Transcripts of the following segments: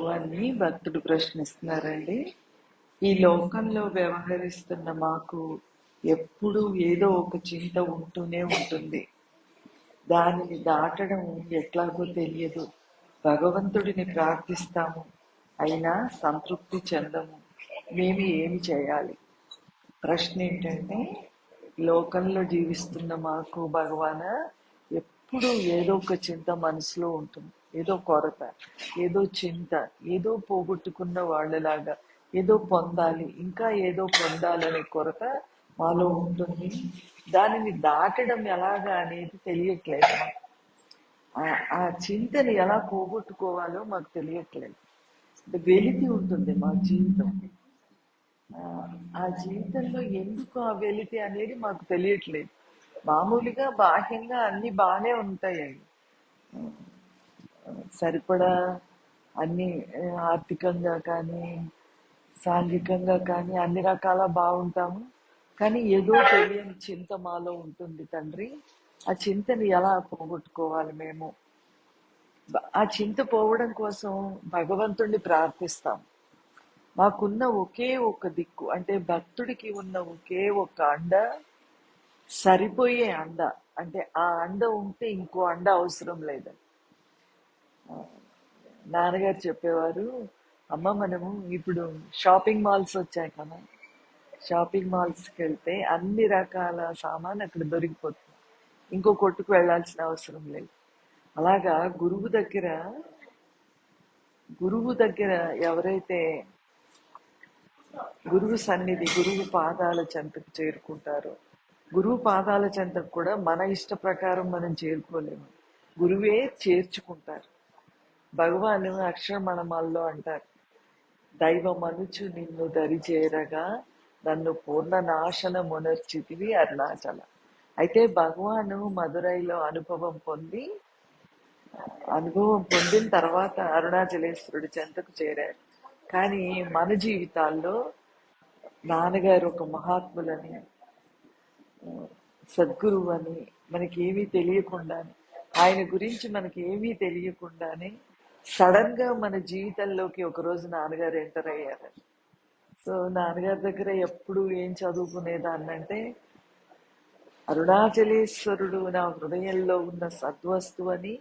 భగవాన్ని భక్తుడు ప్రశ్నిస్తున్నారండి. ఈ లోకంలో వ్యవహరిస్తున్న మాకు ఎప్పుడూ ఏదో ఒక చింత ఉంటూనే ఉంటుంది. దానిని దాటడం ఎట్లాగో తెలియదు. భగవంతుడిని ప్రార్థిస్తాము, అయినా సంతృప్తి చెందము. మేము ఏమి చేయాలి? ప్రశ్న ఏంటంటే, లోకంలో జీవిస్తున్న మాకు భగవాన ఎప్పుడు ఏదో ఒక చింత మనసులో ఉంటుంది. ఏదో కొరత, ఏదో చింత, ఏదో పోగొట్టుకున్న వాళ్ళలాగా ఏదో పొందాలి, ఇంకా ఏదో పొందాలనే కొరత మాలో ఉంటుంది. దానిని దాటడం ఎలాగా అనేది తెలియట్లేదు మాకు. ఆ చింతని ఎలా పోగొట్టుకోవాలో మాకు తెలియట్లేదు. వెలితి ఉంటుంది మా జీవితం. ఆ జీవితంలో ఎందుకు ఆ వెలితి అనేది మాకు తెలియట్లేదు. మామూలుగా బాహ్యంగా అన్ని బాగానే ఉంటాయండి. సరిపడా అన్ని ఆర్థికంగా కానీ సాంఘికంగా కానీ అన్ని రకాల బాగుంటాము. కానీ ఏదో తెలియని చింత మాలో ఉంటుంది తండ్రి. ఆ చింతని ఎలా పోగొట్టుకోవాలి మేము? ఆ చింత పోవడం కోసం భగవంతుణ్ణి ప్రార్థిస్తాం. మాకున్న ఒకే ఒక దిక్కు, అంటే భక్తుడికి ఉన్న ఒకే ఒక అండ, సరిపోయే అండ. అంటే ఆ అండ ఉంటే ఇంకో అండ అవసరం లేదని నాన్నగారు చెప్పేవారు. అమ్మ, మనము ఇప్పుడు షాపింగ్ మాల్స్ వచ్చాయి కదా, షాపింగ్ మాల్స్కి వెళ్తే అన్ని రకాల సామాన్ అక్కడ దొరికిపోతుంది. ఇంకో కొట్టుకు వెళ్ళాల్సిన అవసరం లేదు. అలాగా గురువు దగ్గర ఎవరైతే గురువు సన్నిధి, గురువు పాదాల చెంతకు చేరుకుంటారో, గురువు పాదాల చెంతకు కూడా మన ఇష్ట ప్రకారం మనం చేరుకోలేము. గురువే చేర్చుకుంటారు. భగవాను అక్షరమణమాల్లో అంటారు, దైవమనుచు నిన్ను దరిచేరగా నన్ను పూర్ణ నాశన మునర్చితివి అరుణాచల. అయితే భగవాను మదురైలో అనుభవం పొందిన తర్వాత అరుణాచలేశ్వరుడి చెంతకు చేరారు. కానీ మన జీవితాల్లో నాన్నగారు ఒక మహాత్ములని, సద్గురువు అని మనకి ఏమీ తెలియకుండానే, ఆయన గురించి మనకి ఏమీ తెలియకుండానే సడన్ గా మన జీవితంలోకి ఒకరోజు నాన్నగారు ఎంటర్ అయ్యారు. సో నాన్నగారి దగ్గర ఎప్పుడు ఏం చదువుకునేదాన్నంటే, అరుణాచలేశ్వరుడు నా హృదయంలో ఉన్న సద్వస్తు అని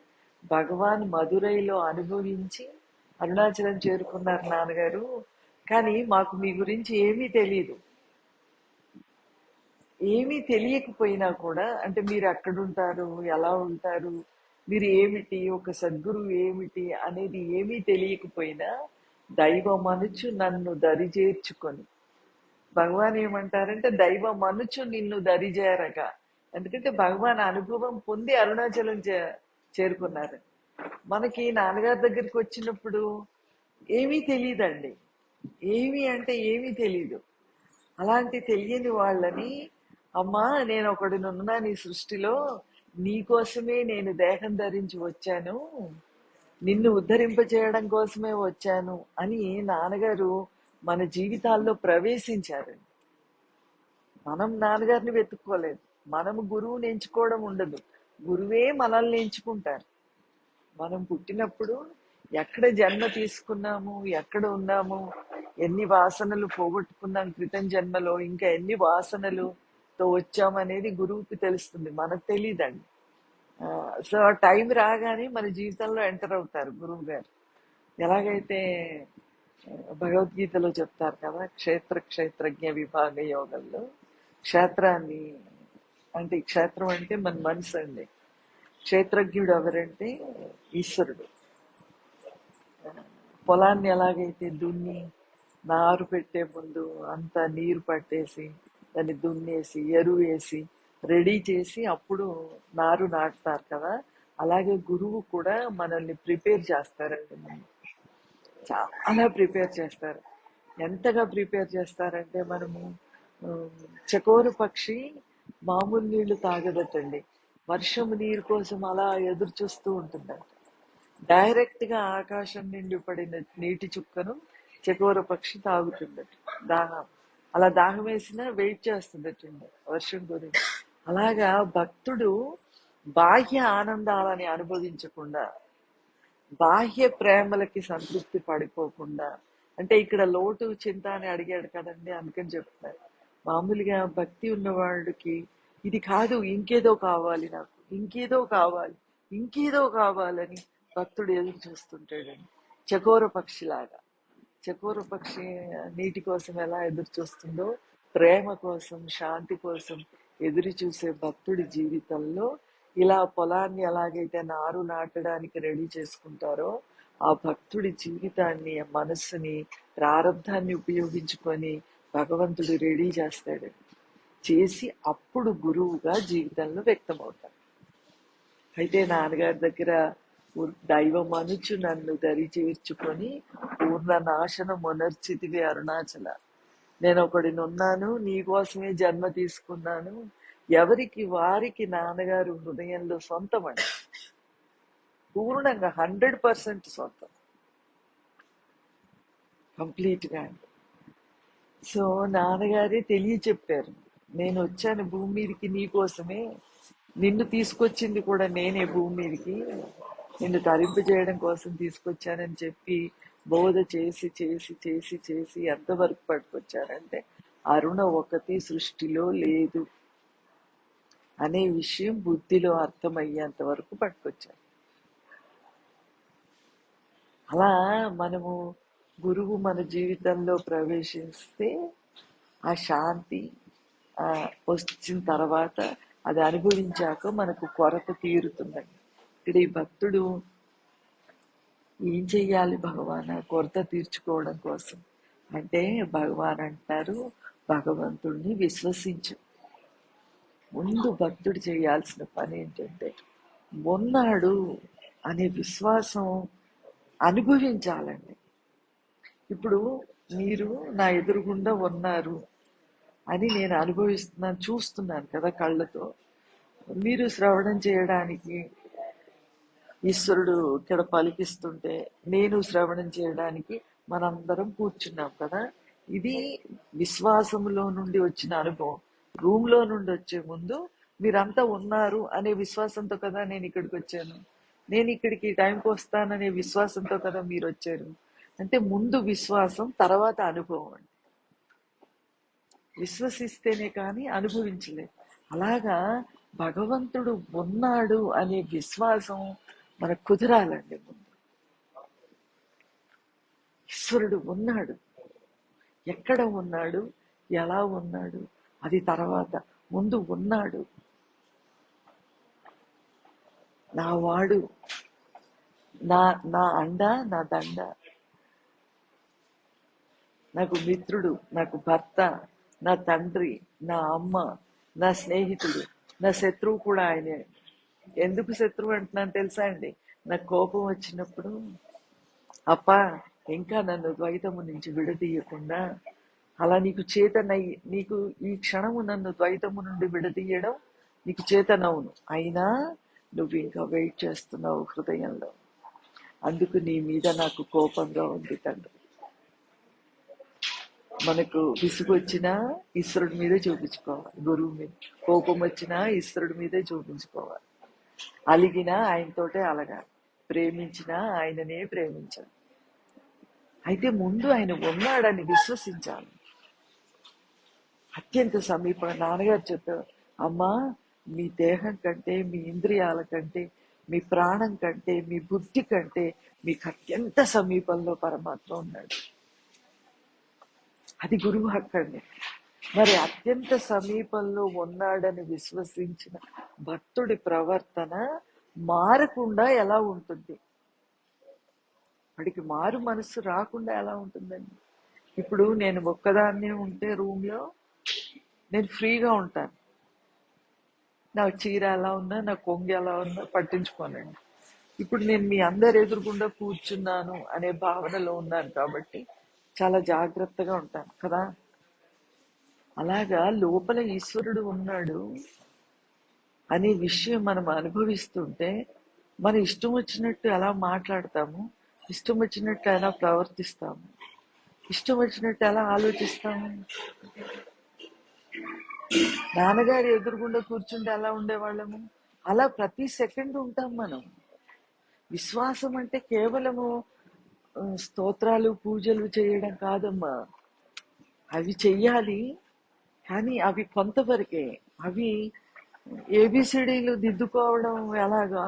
భగవాన్ మదురైలో అనుభవించి అరుణాచలం చేరుకున్నారు నాన్నగారు. కానీ మాకు మీ గురించి ఏమీ తెలియదు. ఏమీ తెలియకపోయినా కూడా, అంటే మీరు ఎక్కడుంటారు, ఎలా ఉంటారు, మీరు ఏమిటి, ఒక సద్గురువు ఏమిటి అనేది ఏమీ తెలియకపోయినా దైవం అనుచు నన్ను దరిచేర్చుకొని, భగవాన్ ఏమంటారంటే దైవం అనుచు నిన్ను దరిచేరగా. ఎందుకంటే భగవాన్ అనుభవం పొంది అరుణాచలం చేరుకున్నారు. మనకి నాన్నగారి దగ్గరికి వచ్చినప్పుడు ఏమీ తెలియదండి. ఏమీ అంటే ఏమీ తెలీదు. అలాంటి తెలియని వాళ్ళని, అమ్మా నేను ఒకడినున్నా నీ సృష్టిలో, నీకోసమే నేను దేహం ధరించి వచ్చాను, నిన్ను ఉద్ధరింపజేయడం కోసమే వచ్చాను అని నాన్నగారు మన జీవితాల్లో ప్రవేశించారు. మనం నాన్నగారిని వెతుక్కోలేదు. మనము గురువుని ఎంచుకోవడం ఉండదు, గురువే మనల్ని ఎంచుకుంటారు. మనం పుట్టినప్పుడు ఎక్కడ జన్మ తీసుకున్నాము, ఎక్కడ ఉన్నాము, ఎన్ని వాసనలు పోగొట్టుకున్నాం క్రితం జన్మలో, ఇంకా ఎన్ని వాసనలుతో వచ్చామనేది గురువుకి తెలుస్తుంది, మనకు తెలియదండి. సో టైం రాగానే మన జీవితంలో ఎంటర్ అవుతారు గురువు గారు. ఎలాగైతే భగవద్గీతలో చెప్తారు కదా, క్షేత్రజ్ఞ విభాగ యోగంలో క్షేత్రాన్ని, అంటే క్షేత్రం అంటే మన మనసు అండి. క్షేత్రజ్ఞుడు ఎవరంటే ఈశ్వరుడు. పొలాన్ని ఎలాగైతే దున్ని నారు పెట్టే ముందు అంతా నీరు పట్టేసి దాన్ని దున్నేసి ఎరువు వేసి రెడీ చేసి అప్పుడు నారు నాటుతారు కదా, అలాగే గురువు కూడా మనల్ని ప్రిపేర్ చేస్తారండి. చాలా ప్రిపేర్ చేస్తారు. ఎంతగా ప్రిపేర్ చేస్తారంటే, మనము చకోర పక్షి మామూలు నీళ్లు తాగదటండి, వర్షము నీరు కోసం అలా ఎదురు చూస్తూ ఉంటుందంట. డైరెక్ట్ గా ఆకాశం నుండి పడిన నీటి చుక్కను చకోర పక్షి తాగుతుందట. దాహం, అలా దాహం వేసినా వెయిట్ చేస్తుందటండి వర్షం గురించి. అలాగా భక్తుడు బాహ్య ఆనందాలని అనుభవించకుండా బాహ్య ప్రేమలకి సంతృప్తి పడిపోకుండా, అంటే ఇక్కడ లోటు చింత అని అడిగాడు కదండి, అందుకని చెప్తున్నారు. మామూలుగా భక్తి ఉన్న వాళ్ళకి ఇది కాదు, ఇంకేదో కావాలి, నాకు ఇంకేదో కావాలి, ఇంకేదో కావాలని భక్తుడు ఎదురు చూస్తుంటాడండి, చకోర పక్షిలాగా. చకోర పక్షి నీటి కోసం ఎలా ఎదురు చూస్తుందో, ప్రేమ కోసం, శాంతి కోసం ఎదురు చూసే భక్తుడి జీవితంలో ఇలా పొలాన్ని ఎలాగైతే నారు నాటడానికి రెడీ చేసుకుంటారో, ఆ భక్తుడి జీవితాన్ని, మనస్సుని, ప్రారంధాన్ని ఉపయోగించుకొని భగవంతుడు రెడీ చేస్తాడు. చేసి అప్పుడు గురువుగా జీవితంలో వ్యక్తమవుతాడు. అయితే నాన్నగారి దగ్గర దైవం అనుచు నన్ను దరి చేర్చుకొని పూర్ణ నాశనం మొనర్చితివి అరుణాచల. నేను ఒకడినున్నాను, నీకోసమే జన్మ తీసుకున్నాను. ఎవరికి వారికి నాన్నగారు హృదయంలో సొంతమండి, పూర్ణంగా 100% సొంతం, కంప్లీట్ గా. సో నాన్నగారే తెలియచెప్పారు, నేను వచ్చాను భూమి మీదకి నీకోసమే, నిన్ను తీసుకొచ్చింది కూడా నేనే భూమి మీదకి, నిన్ను తరింపజేయడం కోసం తీసుకొచ్చానని చెప్పి బోధ చేసి చేసి చేసి చేసి ఎంతవరకు పట్టుకొచ్చారంటే, అరుణ ఒకటి సృష్టిలో లేదు అనే విషయం బుద్ధిలో అర్థమయ్యేంత వరకు పట్టుకొచ్చారు. అలా మనము గురువు మన జీవితంలో ప్రవేశిస్తే ఆ శాంతి ఆ వచ్చిన తర్వాత, అది అనుభవించాక మనకు కొరత తీరుతుందండి. ఇక్కడ ఈ భక్తుడు ఏం చెయ్యాలి భగవాన్ ఆ కొరత తీర్చుకోవడం కోసం అంటే, భగవాన్ అంటారు, భగవంతుడిని విశ్వసించు. ముందు భక్తుడు చేయాల్సిన పని ఏంటంటే, ఉన్నాడు అనే విశ్వాసం అనుభవించాలండి. ఇప్పుడు మీరు నా ఎదురుగుండా ఉన్నారు అని నేను అనుభవిస్తున్నాను, చూస్తున్నాను కదా కళ్ళతో. మీరు శ్రవణం చేయడానికి ఈశ్వరుడు ఇక్కడ పలికిస్తుంటే, నేను శ్రవణం చేయడానికి మనందరం కూర్చున్నాం కదా. ఇది విశ్వాసములో నుండి వచ్చిన అనుభవం. రూమ్ లో నుండి వచ్చే ముందు మీరంతా ఉన్నారు అనే విశ్వాసంతో కదా నేను ఇక్కడికి వచ్చాను, నేను ఇక్కడికి టైంకి వస్తాననే విశ్వాసంతో కదా మీరు వచ్చారు. అంటే ముందు విశ్వాసం, తర్వాత అనుభవం అండి. విశ్వసిస్తేనే కానీ అనుభవించలేదు. అలాగా భగవంతుడు ఉన్నాడు అనే విశ్వాసం మనకు కుదరాలండి. ముందు ఈశ్వరుడు ఉన్నాడు, ఎక్కడ ఉన్నాడు, ఎలా ఉన్నాడు అది తర్వాత. ముందు ఉన్నాడు, నా వాడు, నా నా అండ, నా దండ, నాకు మిత్రుడు, నాకు భర్త, నా తండ్రి, నా అమ్మ, నా స్నేహితుడు, నా శత్రువు కూడా ఆయనే. ఎందుకు శత్రువు అంటున్నాను తెలుసా అండి? నాకు కోపం వచ్చినప్పుడు, అప్పా ఇంకా నన్ను ద్వైతము నుంచి విడదీయకుండా, అలా నీకు చేతనయ్యి, నీకు ఈ క్షణము నన్ను ద్వైతము నుండి విడదీయడం నీకు చేతనవును, అయినా నువ్వు ఇంకా వెయిట్ చేస్తున్నావు హృదయంలో, అందుకు నీ మీద నాకు కోపంగా ఉంది తండ్రి. మనకు విసుగు వచ్చినా ఈశ్వరుడి మీదే చూపించుకోవాలి, గురువు మీద. కోపం వచ్చినా ఈశ్వరుడి మీదే చూపించుకోవాలి. అలిగినా ఆయనతోటే అలగాలి, ప్రేమించినా ఆయననే ప్రేమించాలి. అయితే ముందు ఆయన ఉన్నాడని విశ్వసించాలి. అత్యంత సమీప నాన్నగారు చెప్పారు, అమ్మా మీ దేహం కంటే, మీ ఇంద్రియాల కంటే, మీ ప్రాణం కంటే, మీ బుద్ధి కంటే మీకు అత్యంత సమీపంలో పరమాత్మ ఉన్నాడు. అది గురువు హక్కండి. మరి అత్యంత సమీపంలో ఉన్నాడని విశ్వసించిన భక్తుడి ప్రవర్తన మారకుండా ఎలా ఉంటుంది? వాడికి మారు మనసు రాకుండా ఎలా ఉంటుందండి? ఇప్పుడు నేను ఒక్కదాన్నే ఉంటే రూమ్ లో నేను ఫ్రీగా ఉంటాను, నా చీర ఎలా ఉన్నా, నా కొంగు ఎలా ఉన్నా పట్టించుకోనండి. ఇప్పుడు నేను మీ అందరు ఎదురుగుండా కూర్చున్నాను అనే భావనలో ఉన్నాను కాబట్టి చాలా జాగ్రత్తగా ఉంటాను కదా. అలాగా లోపల ఈశ్వరుడు ఉన్నాడు అనే విషయం మనం అనుభవిస్తుంటే, మన ఇష్టం వచ్చినట్టు ఎలా మాట్లాడతాము, ఇష్టం వచ్చినట్టు ఎలా ప్రవర్తిస్తాము, ఇష్టం వచ్చినట్టు ఎలా ఆలోచిస్తాము. నాన్నగారి ఎదురుగుండా కూర్చుంటే ఎలా ఉండేవాళ్ళము, అలా ప్రతి సెకండ్ ఉంటాం మనం. విశ్వాసం అంటే కేవలము స్తోత్రాలు పూజలు చేయడం కాదమ్మా. అవి చెయ్యాలి, కానీ అవి కొంతవరకే. అవి ఏబిసిడీలు దిద్దుకోవడం ఎలాగా,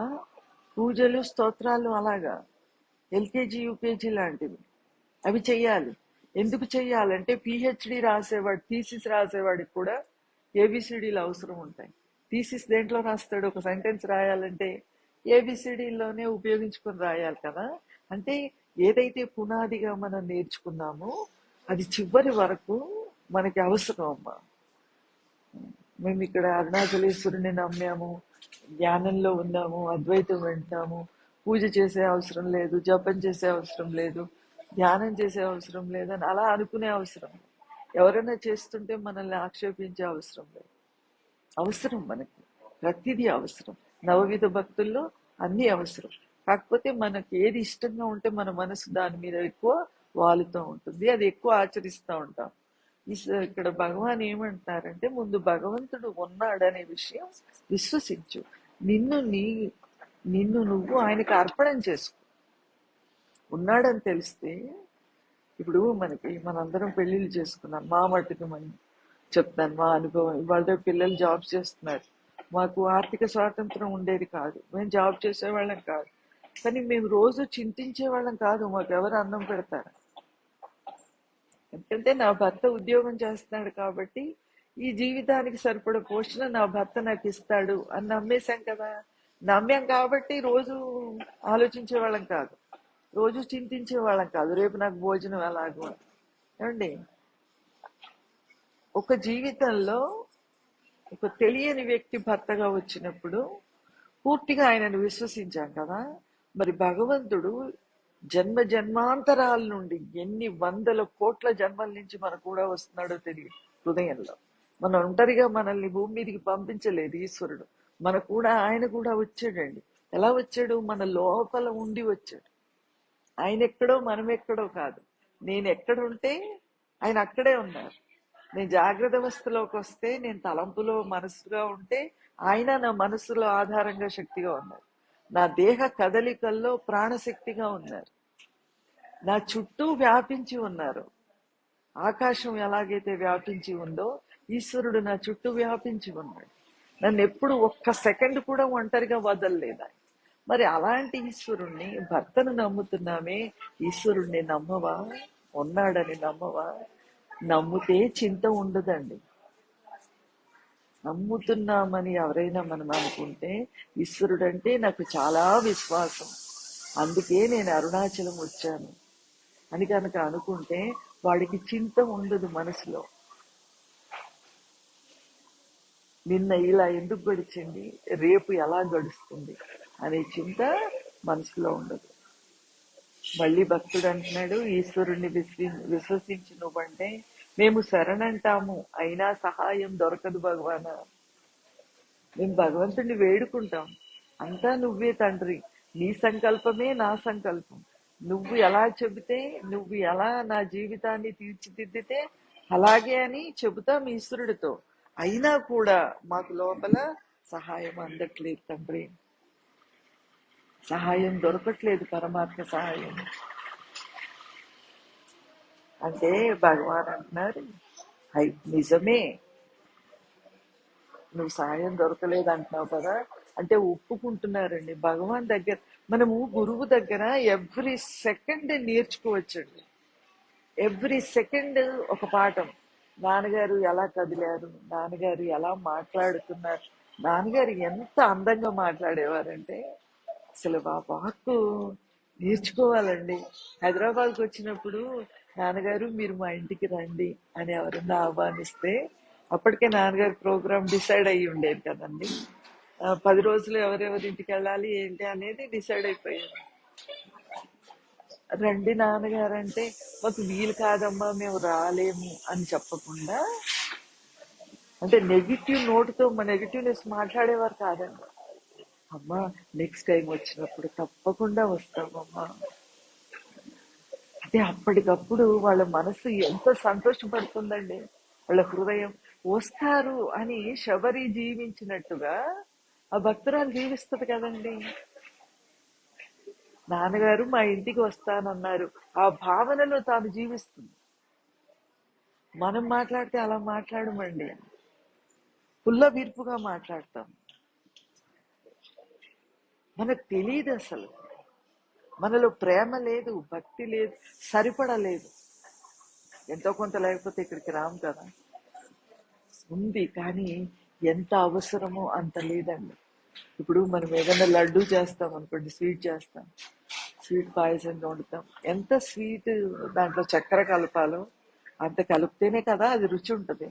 పూజలు స్తోత్రాలు అలాగా, ఎల్కేజీ యూకేజీ లాంటివి అవి చెయ్యాలి. ఎందుకు చెయ్యాలంటే పిహెచ్డి రాసేవాడు, థీసిస్ రాసేవాడికి కూడా ఏబిసిడీలు అవసరం ఉంటాయి. థీసిస్ దేంట్లో రాస్తాడు? ఒక సెంటెన్స్ రాయాలంటే ఏబిసిడీల్లోనే ఉపయోగించుకొని రాయాలి కదా. అంటే ఏదైతే పునాదిగా మనం నేర్చుకున్నామో అది చివరి వరకు మనకి అవసరం అమ్మా. మేము ఇక్కడ అరుణాచలేశ్వరుని నమ్మాము, ధ్యానంలో ఉన్నాము, అద్వైతం వింటాము, పూజ చేసే అవసరం లేదు, జపం చేసే అవసరం లేదు, ధ్యానం చేసే అవసరం లేదని అలా అనుకునే అవసరం లేదు. ఎవరైనా చేస్తుంటే మనల్ని ఆక్షేపించే అవసరం లేదు. అవసరం మనకి, ప్రతిదీ అవసరం. నవవిధ భక్తుల్లో అన్ని అవసరం. కాకపోతే మనకి ఏది ఇష్టంగా ఉంటే మన మనసు దాని మీద ఎక్కువ వాలుతూ ఉంటుంది, అది ఎక్కువ ఆచరిస్తూ ఉంటాం. ఇక్కడ భగవాన్ ఏమంటున్నారంటే, ముందు భగవంతుడు ఉన్నాడనే విషయం విశ్వసించు. నిన్ను నీ నిన్ను నువ్వు ఆయనకు అర్పణం చేసుకో. ఉన్నాడని తెలిస్తే, ఇప్పుడు మనకి మనందరం పెళ్లిళ్ళు చేసుకున్నాం. మా మట్టుకు మనం చెప్తాను మా అనుభవం. ఇవాళ పిల్లలు జాబ్ చేస్తున్నారు. మాకు ఆర్థిక స్వాతంత్రం ఉండేది కాదు, మేము జాబ్ చేసేవాళ్ళం కాదు. కానీ మేము రోజు చింతించే వాళ్ళం కాదు మాకు ఎవరు అన్నం పెడతారు. ఎందుకంటే నా భర్త ఉద్యోగం చేస్తున్నాడు కాబట్టి ఈ జీవితానికి సరిపడ పోషణ నా భర్త నాకు ఇస్తాడు అని నమ్మేశాం కదా. నమ్మాం కాబట్టి రోజు ఆలోచించే వాళ్ళం కాదు, రోజు చింతించే వాళ్ళం కాదు, రేపు నాకు భోజనం ఎలాగో అని. ఏమండి, ఒక జీవితంలో ఒక తెలియని వ్యక్తి భర్తగా వచ్చినప్పుడు పూర్తిగా ఆయనను విశ్వసించాం కదా. మరి భగవంతుడు జన్మ జన్మాంతరాల నుండి ఎన్ని వందల కోట్ల జన్మల నుంచి మన కూడా వస్తున్నాడో తెలియదు. హృదయంలో మన ఒంటరిగా మనల్ని భూమి మీదకి పంపించలేదు ఈశ్వరుడు. మన కూడా ఆయన కూడా వచ్చాడండి. ఎలా వచ్చాడు? మన లోపల ఉండి వచ్చాడు. ఆయన ఎక్కడో మనం ఎక్కడో కాదు. నేను ఎక్కడుంటే ఆయన అక్కడే ఉన్నారు. నేను జాగ్రత్త అవస్థలోకి వస్తే, నేను తలంపులో మనసుగా ఉంటే ఆయన నా మనసులో ఆధారంగా శక్తిగా ఉన్నారు. నా దేహ కదలికల్లో ప్రాణశక్తిగా ఉన్నారు. నా చుట్టూ వ్యాపించి ఉన్నారు. ఆకాశం ఎలాగైతే వ్యాపించి ఉందో ఈశ్వరుడు నా చుట్టూ వ్యాపించి ఉన్నాడు. నన్ను ఎప్పుడు ఒక్క సెకండ్ కూడా ఒంటరిగా వదలలేదు. మరి అలాంటి ఈశ్వరుణ్ణి, భర్తను నమ్ముతున్నామే, ఈశ్వరుణ్ణి నమ్మవా? ఉన్నాడని నమ్మవా? నమ్మితే చింత ఉండదండి. నమ్ముతున్నామని ఎవరైనా మనం అనుకుంటే, ఈశ్వరుడంటే నాకు చాలా విశ్వాసం, అందుకే నేను అరుణాచలం వచ్చాను అని కనుక అనుకుంటే వాడికి చింత ఉండదు మనసులో. నిన్న ఇలా ఎందుకు గడిచింది, రేపు ఎలా గడుస్తుంది అనే చింత మనసులో ఉండదు. మళ్ళీ భక్తుడు అంటున్నాడు, ఈశ్వరుణ్ణి విశ్వసించి నువ్వంటే మేము శరణంటాము, అయినా సహాయం దొరకదు భగవాన. మేము భగవంతుడిని వేడుకుంటాం, అంతా నువ్వే తండ్రి, నీ సంకల్పమే నా సంకల్పం, నువ్వు ఎలా చెబితే, నువ్వు ఎలా నా జీవితాన్ని తీర్చిదిద్దితే అలాగే అని చెబుతాం ఈశ్వరుడితో. అయినా కూడా మాకు లోపల సహాయం అందట్లేదు తండ్రి, సహాయం దొరకట్లేదు, పరమాత్మ సహాయం. అంటే భగవాన్ అంటున్నారు, నిజమే, నువ్వు సాయం దొరకలేదు అంటున్నావు కదా. అంటే ఒప్పుకుంటున్నారండి భగవాన్ దగ్గర. మనము గురువు దగ్గర ఎవ్రీ సెకండ్ నేర్చుకోవచ్చండి. ఎవ్రీ సెకండ్ ఒక పాఠం. నాన్నగారు ఎలా కదిలారు, నాన్నగారు ఎలా మాట్లాడుతున్నారు, నాన్నగారు ఎంత అందంగా మాట్లాడేవారంటే అసలు ఆ వాక్కు నేర్చుకోవాలండి. హైదరాబాద్కి వచ్చినప్పుడు నాన్నగారు మీరు మా ఇంటికి రండి అని ఎవరన్నా ఆహ్వానిస్తే, అప్పటికే నాన్నగారు ప్రోగ్రామ్ డిసైడ్ అయ్యి ఉండేది కదండి. 10 రోజులు ఎవరెవరి ఇంటికి వెళ్ళాలి ఏంటి అనేది డిసైడ్ అయిపోయారు. రండి నాన్నగారు అంటే, మాకు వీలు కాదమ్మా మేము రాలేము అని చెప్పకుండా, అంటే నెగిటివ్ నోటుతో మా నెగిటివ్నెస్ మాట్లాడేవారు కాదండి. అమ్మా నెక్స్ట్ టైం వచ్చినప్పుడు తప్పకుండా వస్తామమ్మా అంటే అప్పటికప్పుడు వాళ్ళ మనసు ఎంత సంతోషపడుతుందండి. వాళ్ళ హృదయం వస్తారు అని శబరి జీవించినట్టుగా ఆ భక్తురాలు జీవిస్తుంది కదండి. నాన్నగారు మా ఇంటికి వస్తానన్నారు. ఆ భావనలో తాను జీవిస్తుంది. మనం మాట్లాడితే అలా మాట్లాడమండి, పుల్ల వీర్పుగా మాట్లాడతాం. మనకు తెలియదు అసలు, మనలో ప్రేమ లేదు, భక్తి లేదు, సరిపడలేదు. ఎంతో కొంత లేకపోతే ఇక్కడికి రాము కదా. ఉంది కానీ ఎంత అవసరమో అంత లేదండి. ఇప్పుడు మనం ఏదైనా లడ్డు చేస్తాం అనుకోండి, స్వీట్ చేస్తాం, స్వీట్ పాయసంగా వండుతాం. ఎంత స్వీట్ దాంట్లో చక్కెర కలపాలో అంత కలిపితేనే కదా అది రుచి ఉంటుంది.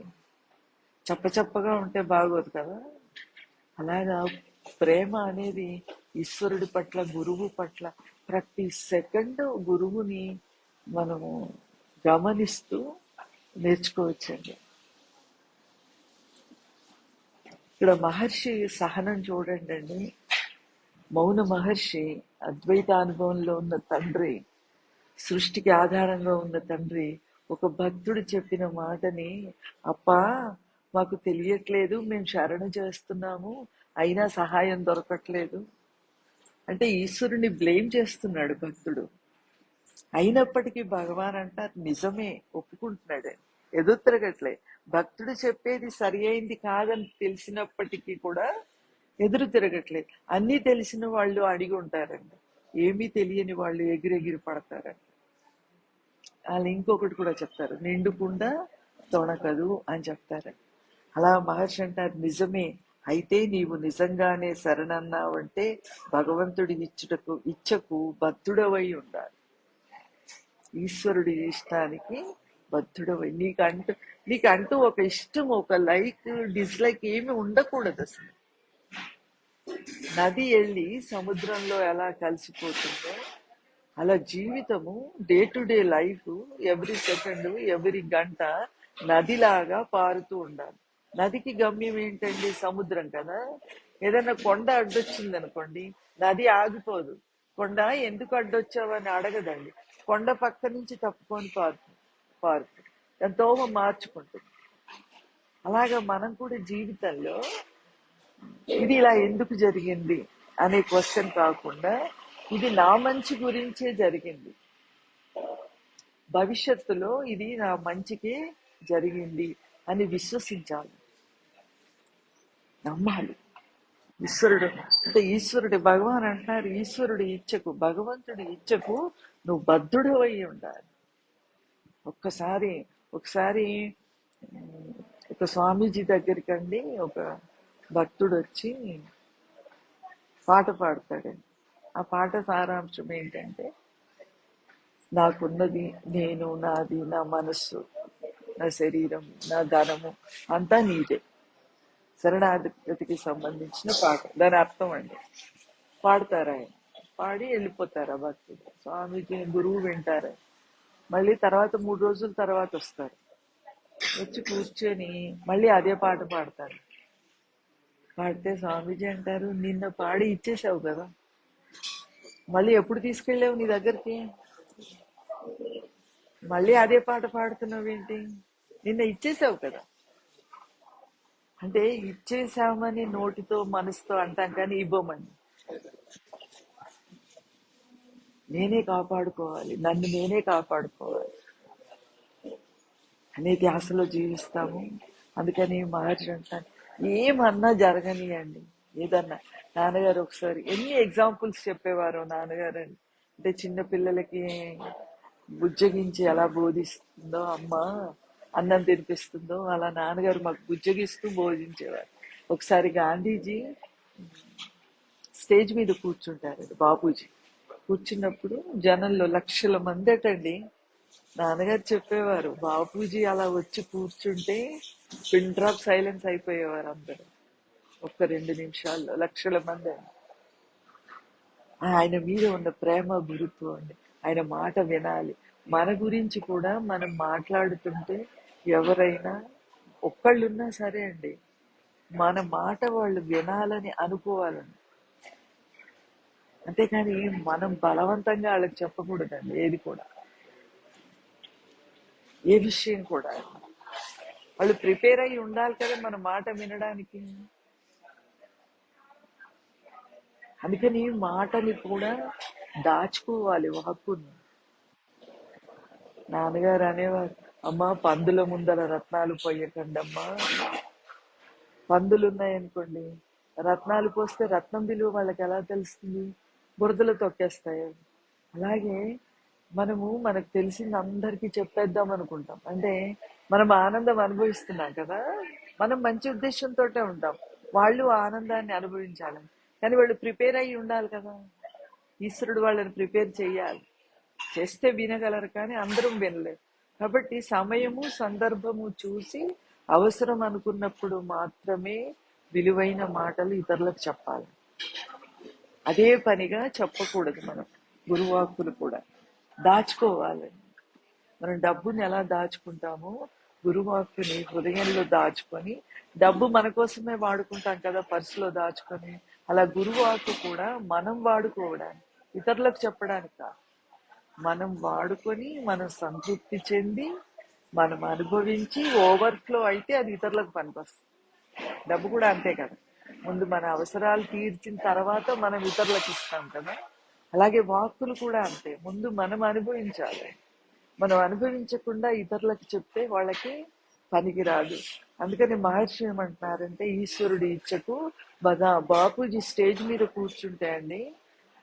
చప్ప చప్పగా ఉంటే బాగోదు కదా. అలాగా ప్రేమ అనేది ఈశ్వరుడి పట్ల, గురువు పట్ల ప్రతి సెకండ్ గురువుని మనము గమనిస్తూ నేర్చుకోవచ్చండి. ఇక్కడ మహర్షి సహనం చూడండి అండి. మౌన మహర్షి అద్వైత అనుభవంలో ఉన్న తండ్రి, సృష్టికి ఆధారంగా ఉన్న తండ్రి, ఒక భక్తుడు చెప్పిన మాటని, అప్పా మాకు తెలియట్లేదు, మేము శరణు చేస్తున్నాము, అయినా సహాయం దొరకట్లేదు అంటే ఈశ్వరుని బ్లేమ్ చేస్తున్నాడు భక్తుడు. అయినప్పటికీ భగవాన్ అంటారు నిజమే, ఒప్పుకుంటున్నాడు, ఎదురు తిరగట్లే. భక్తుడు చెప్పేది సరి అయింది కాదని తెలిసినప్పటికీ కూడా ఎదురు తిరగట్లేదు. అన్నీ తెలిసిన వాళ్ళు అడిగి ఉంటారండి, ఏమీ తెలియని వాళ్ళు ఎగిరెగిరి పడతారండి. వాళ్ళు ఇంకొకటి కూడా చెప్తారు, నిండుకుండా తొణకదు అని చెప్తారు. అలా మహర్షి అంటారు నిజమే, అయితే నీవు నిజంగానే శరణన్నావంటే భగవంతుడి ఇచ్చకు బద్ధుడవై ఉండాలి. ఈశ్వరుడి ఇష్టానికి బద్ధుడవై, నీకంటూ ఒక ఇష్టం, ఒక లైక్ డిస్లైక్ ఏమి ఉండకూడదు అసలు. నది వెళ్ళి సముద్రంలో ఎలా కలిసిపోతుందో అలా జీవితము, day to day life, every second, every గంట నదిలాగా పారుతూ ఉండాలి. నదికి గమ్యం ఏంటండి? సముద్రం కదా. ఏదైనా కొండ అడ్డొచ్చింది అనుకోండి, నది ఆగిపోదు. కొండ ఎందుకు అడ్డొచ్చావని అడగదండి, కొండ పక్క నుంచి తప్పుకొని పారుతుంది, దాని తోవ మార్చుకుంటుంది. అలాగా మనం కూడా జీవితంలో ఇది ఇలా ఎందుకు జరిగింది అనే క్వశ్చన్ కాకుండా, ఇది నా మంచి గురించే జరిగింది, భవిష్యత్తులో ఇది నా మంచికే జరిగింది అని విశ్వసించాలి, నమ్మాలి. ఈశ్వరుడు అంటే ఈశ్వరుడు, భగవాన్ అంటున్నారు ఈశ్వరుడి ఇచ్చకు, భగవంతుడి ఇచ్చకు నువ్వు బద్ధుడవై ఉండాలి. ఒకసారి ఒక స్వామీజీ దగ్గరికి అండి ఒక భక్తుడు వచ్చి పాట పాడతాడండి. ఆ పాట సారాంశం ఏంటంటే, నాకున్నది నేను, నాది, నా మనస్సు, నా శరీరం, నా ధనము అంతా నీదే. శరణాగతికి సంబంధించిన పాట, దాని అర్థం అండి. పాడతారు ఆయన, పాడి వెళ్ళిపోతారు ఆ భక్తుడు. స్వామీజీని గురువు వింటారు. మళ్ళీ తర్వాత 3 రోజుల తర్వాత వస్తారు, వచ్చి కూర్చొని మళ్ళీ అదే పాట పాడతారు. పాడితే స్వామీజీ అంటారు, నిన్న పాడి ఇచ్చేసావు కదా, మళ్ళీ ఎప్పుడు తీసుకెళ్ళావు నీ దగ్గరికి, మళ్ళీ అదే పాట పాడుతున్నావు ఏంటి, నిన్న ఇచ్చేసావు కదా. అంటే ఇచ్చేసామని నోటితో మనసుతో అంటాం కానీ ఇవ్వమని. నేనే కాపాడుకోవాలి, నన్ను నేనే కాపాడుకోవాలి అనే ధ్యాసలో జీవిస్తాము. అందుకని మహర్షి అంటాను, ఏమన్నా జరగనియండి, ఏదన్నా. నాన్నగారు ఒకసారి ఎన్ని ఎగ్జాంపుల్స్ చెప్పేవారు నాన్నగారు అంటే, చిన్న పిల్లలకి బుజ్జగించి ఎలా బోధిస్తుందో అమ్మ, అన్నం తినిపిస్తుందో అలా నాన్నగారు మాకు బుజ్జగిస్తూ బోధించేవారు. ఒకసారి గాంధీజీ స్టేజ్ మీద కూర్చుంటారు, బాపూజీ కూర్చున్నప్పుడు జనంలో లక్షల మంది అటండి. నాన్నగారు చెప్పేవారు, బాపూజీ అలా వచ్చి కూర్చుంటే పిన్ డ్రాప్ సైలెన్స్ అయిపోయేవారు అందరూ. ఒక్క 2 నిమిషాల్లో లక్షల మంది అండి. ఆయన మీద ఉన్న ప్రేమ, గురుత్వం అండి. ఆయన మాట వినాలి. మన గురించి కూడా మనం మాట్లాడుతుంటే ఎవరైనా ఒక్కళ్ళున్నా సరే అండి, మన మాట వాళ్ళు వినాలని అనుకోవాలండి. అంతేకాని మనం బలవంతంగా వాళ్ళకి చెప్పకూడదండి ఏది కూడా, ఏ విషయం కూడా. వాళ్ళు ప్రిపేర్ అయి ఉండాలి కదా మన మాట వినడానికి. అందుకని మాటని కూడా దాచుకోవాలి వాక్కుని. నాన్నగారు అనేవారు, అమ్మా పందుల ముందర రత్నాలు పోయకండమ్మా. పందులు ఉన్నాయనుకోండి, రత్నాలు పోస్తే రత్నం విలువ వాళ్ళకి ఎలా తెలుస్తుంది? బురదలో తొక్కేస్తాయి. అలాగే మనకు తెలిసింది అందరికీ చెప్పేద్దాం అనుకుంటాం. అంటే మనం ఆనందం అనుభవిస్తున్నాం కదా, మనం మంచి ఉద్దేశంతో ఉంటాం, వాళ్ళు ఆ ఆనందాన్ని అనుభవించాలని. కానీ వాళ్ళు ప్రిపేర్ అయ్యి ఉండాలి కదా, ఈశ్వరుడు వాళ్ళని ప్రిపేర్ చేయాలి. చేస్తే వినగలరు కానీ అందరం వినలేరు. కాబట్టి సమయము సందర్భము చూసి అవసరం అనుకున్నప్పుడు మాత్రమే విలువైన మాటలు ఇతరులకు చెప్పాలి. అదే పనిగా చెప్పకూడదు. మనం గురువాక్కులు కూడా దాచుకోవాలి. మనం డబ్బుని ఎలా దాచుకుంటామో గురువాక్కుని హృదయంలో దాచుకొని, డబ్బు మన కోసమే వాడుకుంటాం కదా పర్సులో దాచుకొని, అలా గురువాక్కు కూడా మనం వాడుకోవడానికి, ఇతరులకు చెప్పడానికి కాదు. మనం వాడుకొని మనం సంతృప్తి చెంది మనం అనుభవించి ఓవర్ఫ్లో అయితే అది ఇతరులకు పనికొస్తుంది. డబ్బు కూడా అంతే కదా, ముందు మన అవసరాలు తీర్చిన తర్వాత మనం ఇతరులకు ఇస్తాం కదా. అలాగే వాక్కులు కూడా అంతే, ముందు మనం అనుభవించాలి. మనం అనుభవించకుండా ఇతరులకు చెప్తే వాళ్ళకి పనికిరాదు. అందుకని మహర్షి ఏమంటున్నారంటే, ఈశ్వరుడి ఇచ్చకు బాపూజీ స్టేజ్ మీద కూర్చుంటే అండి,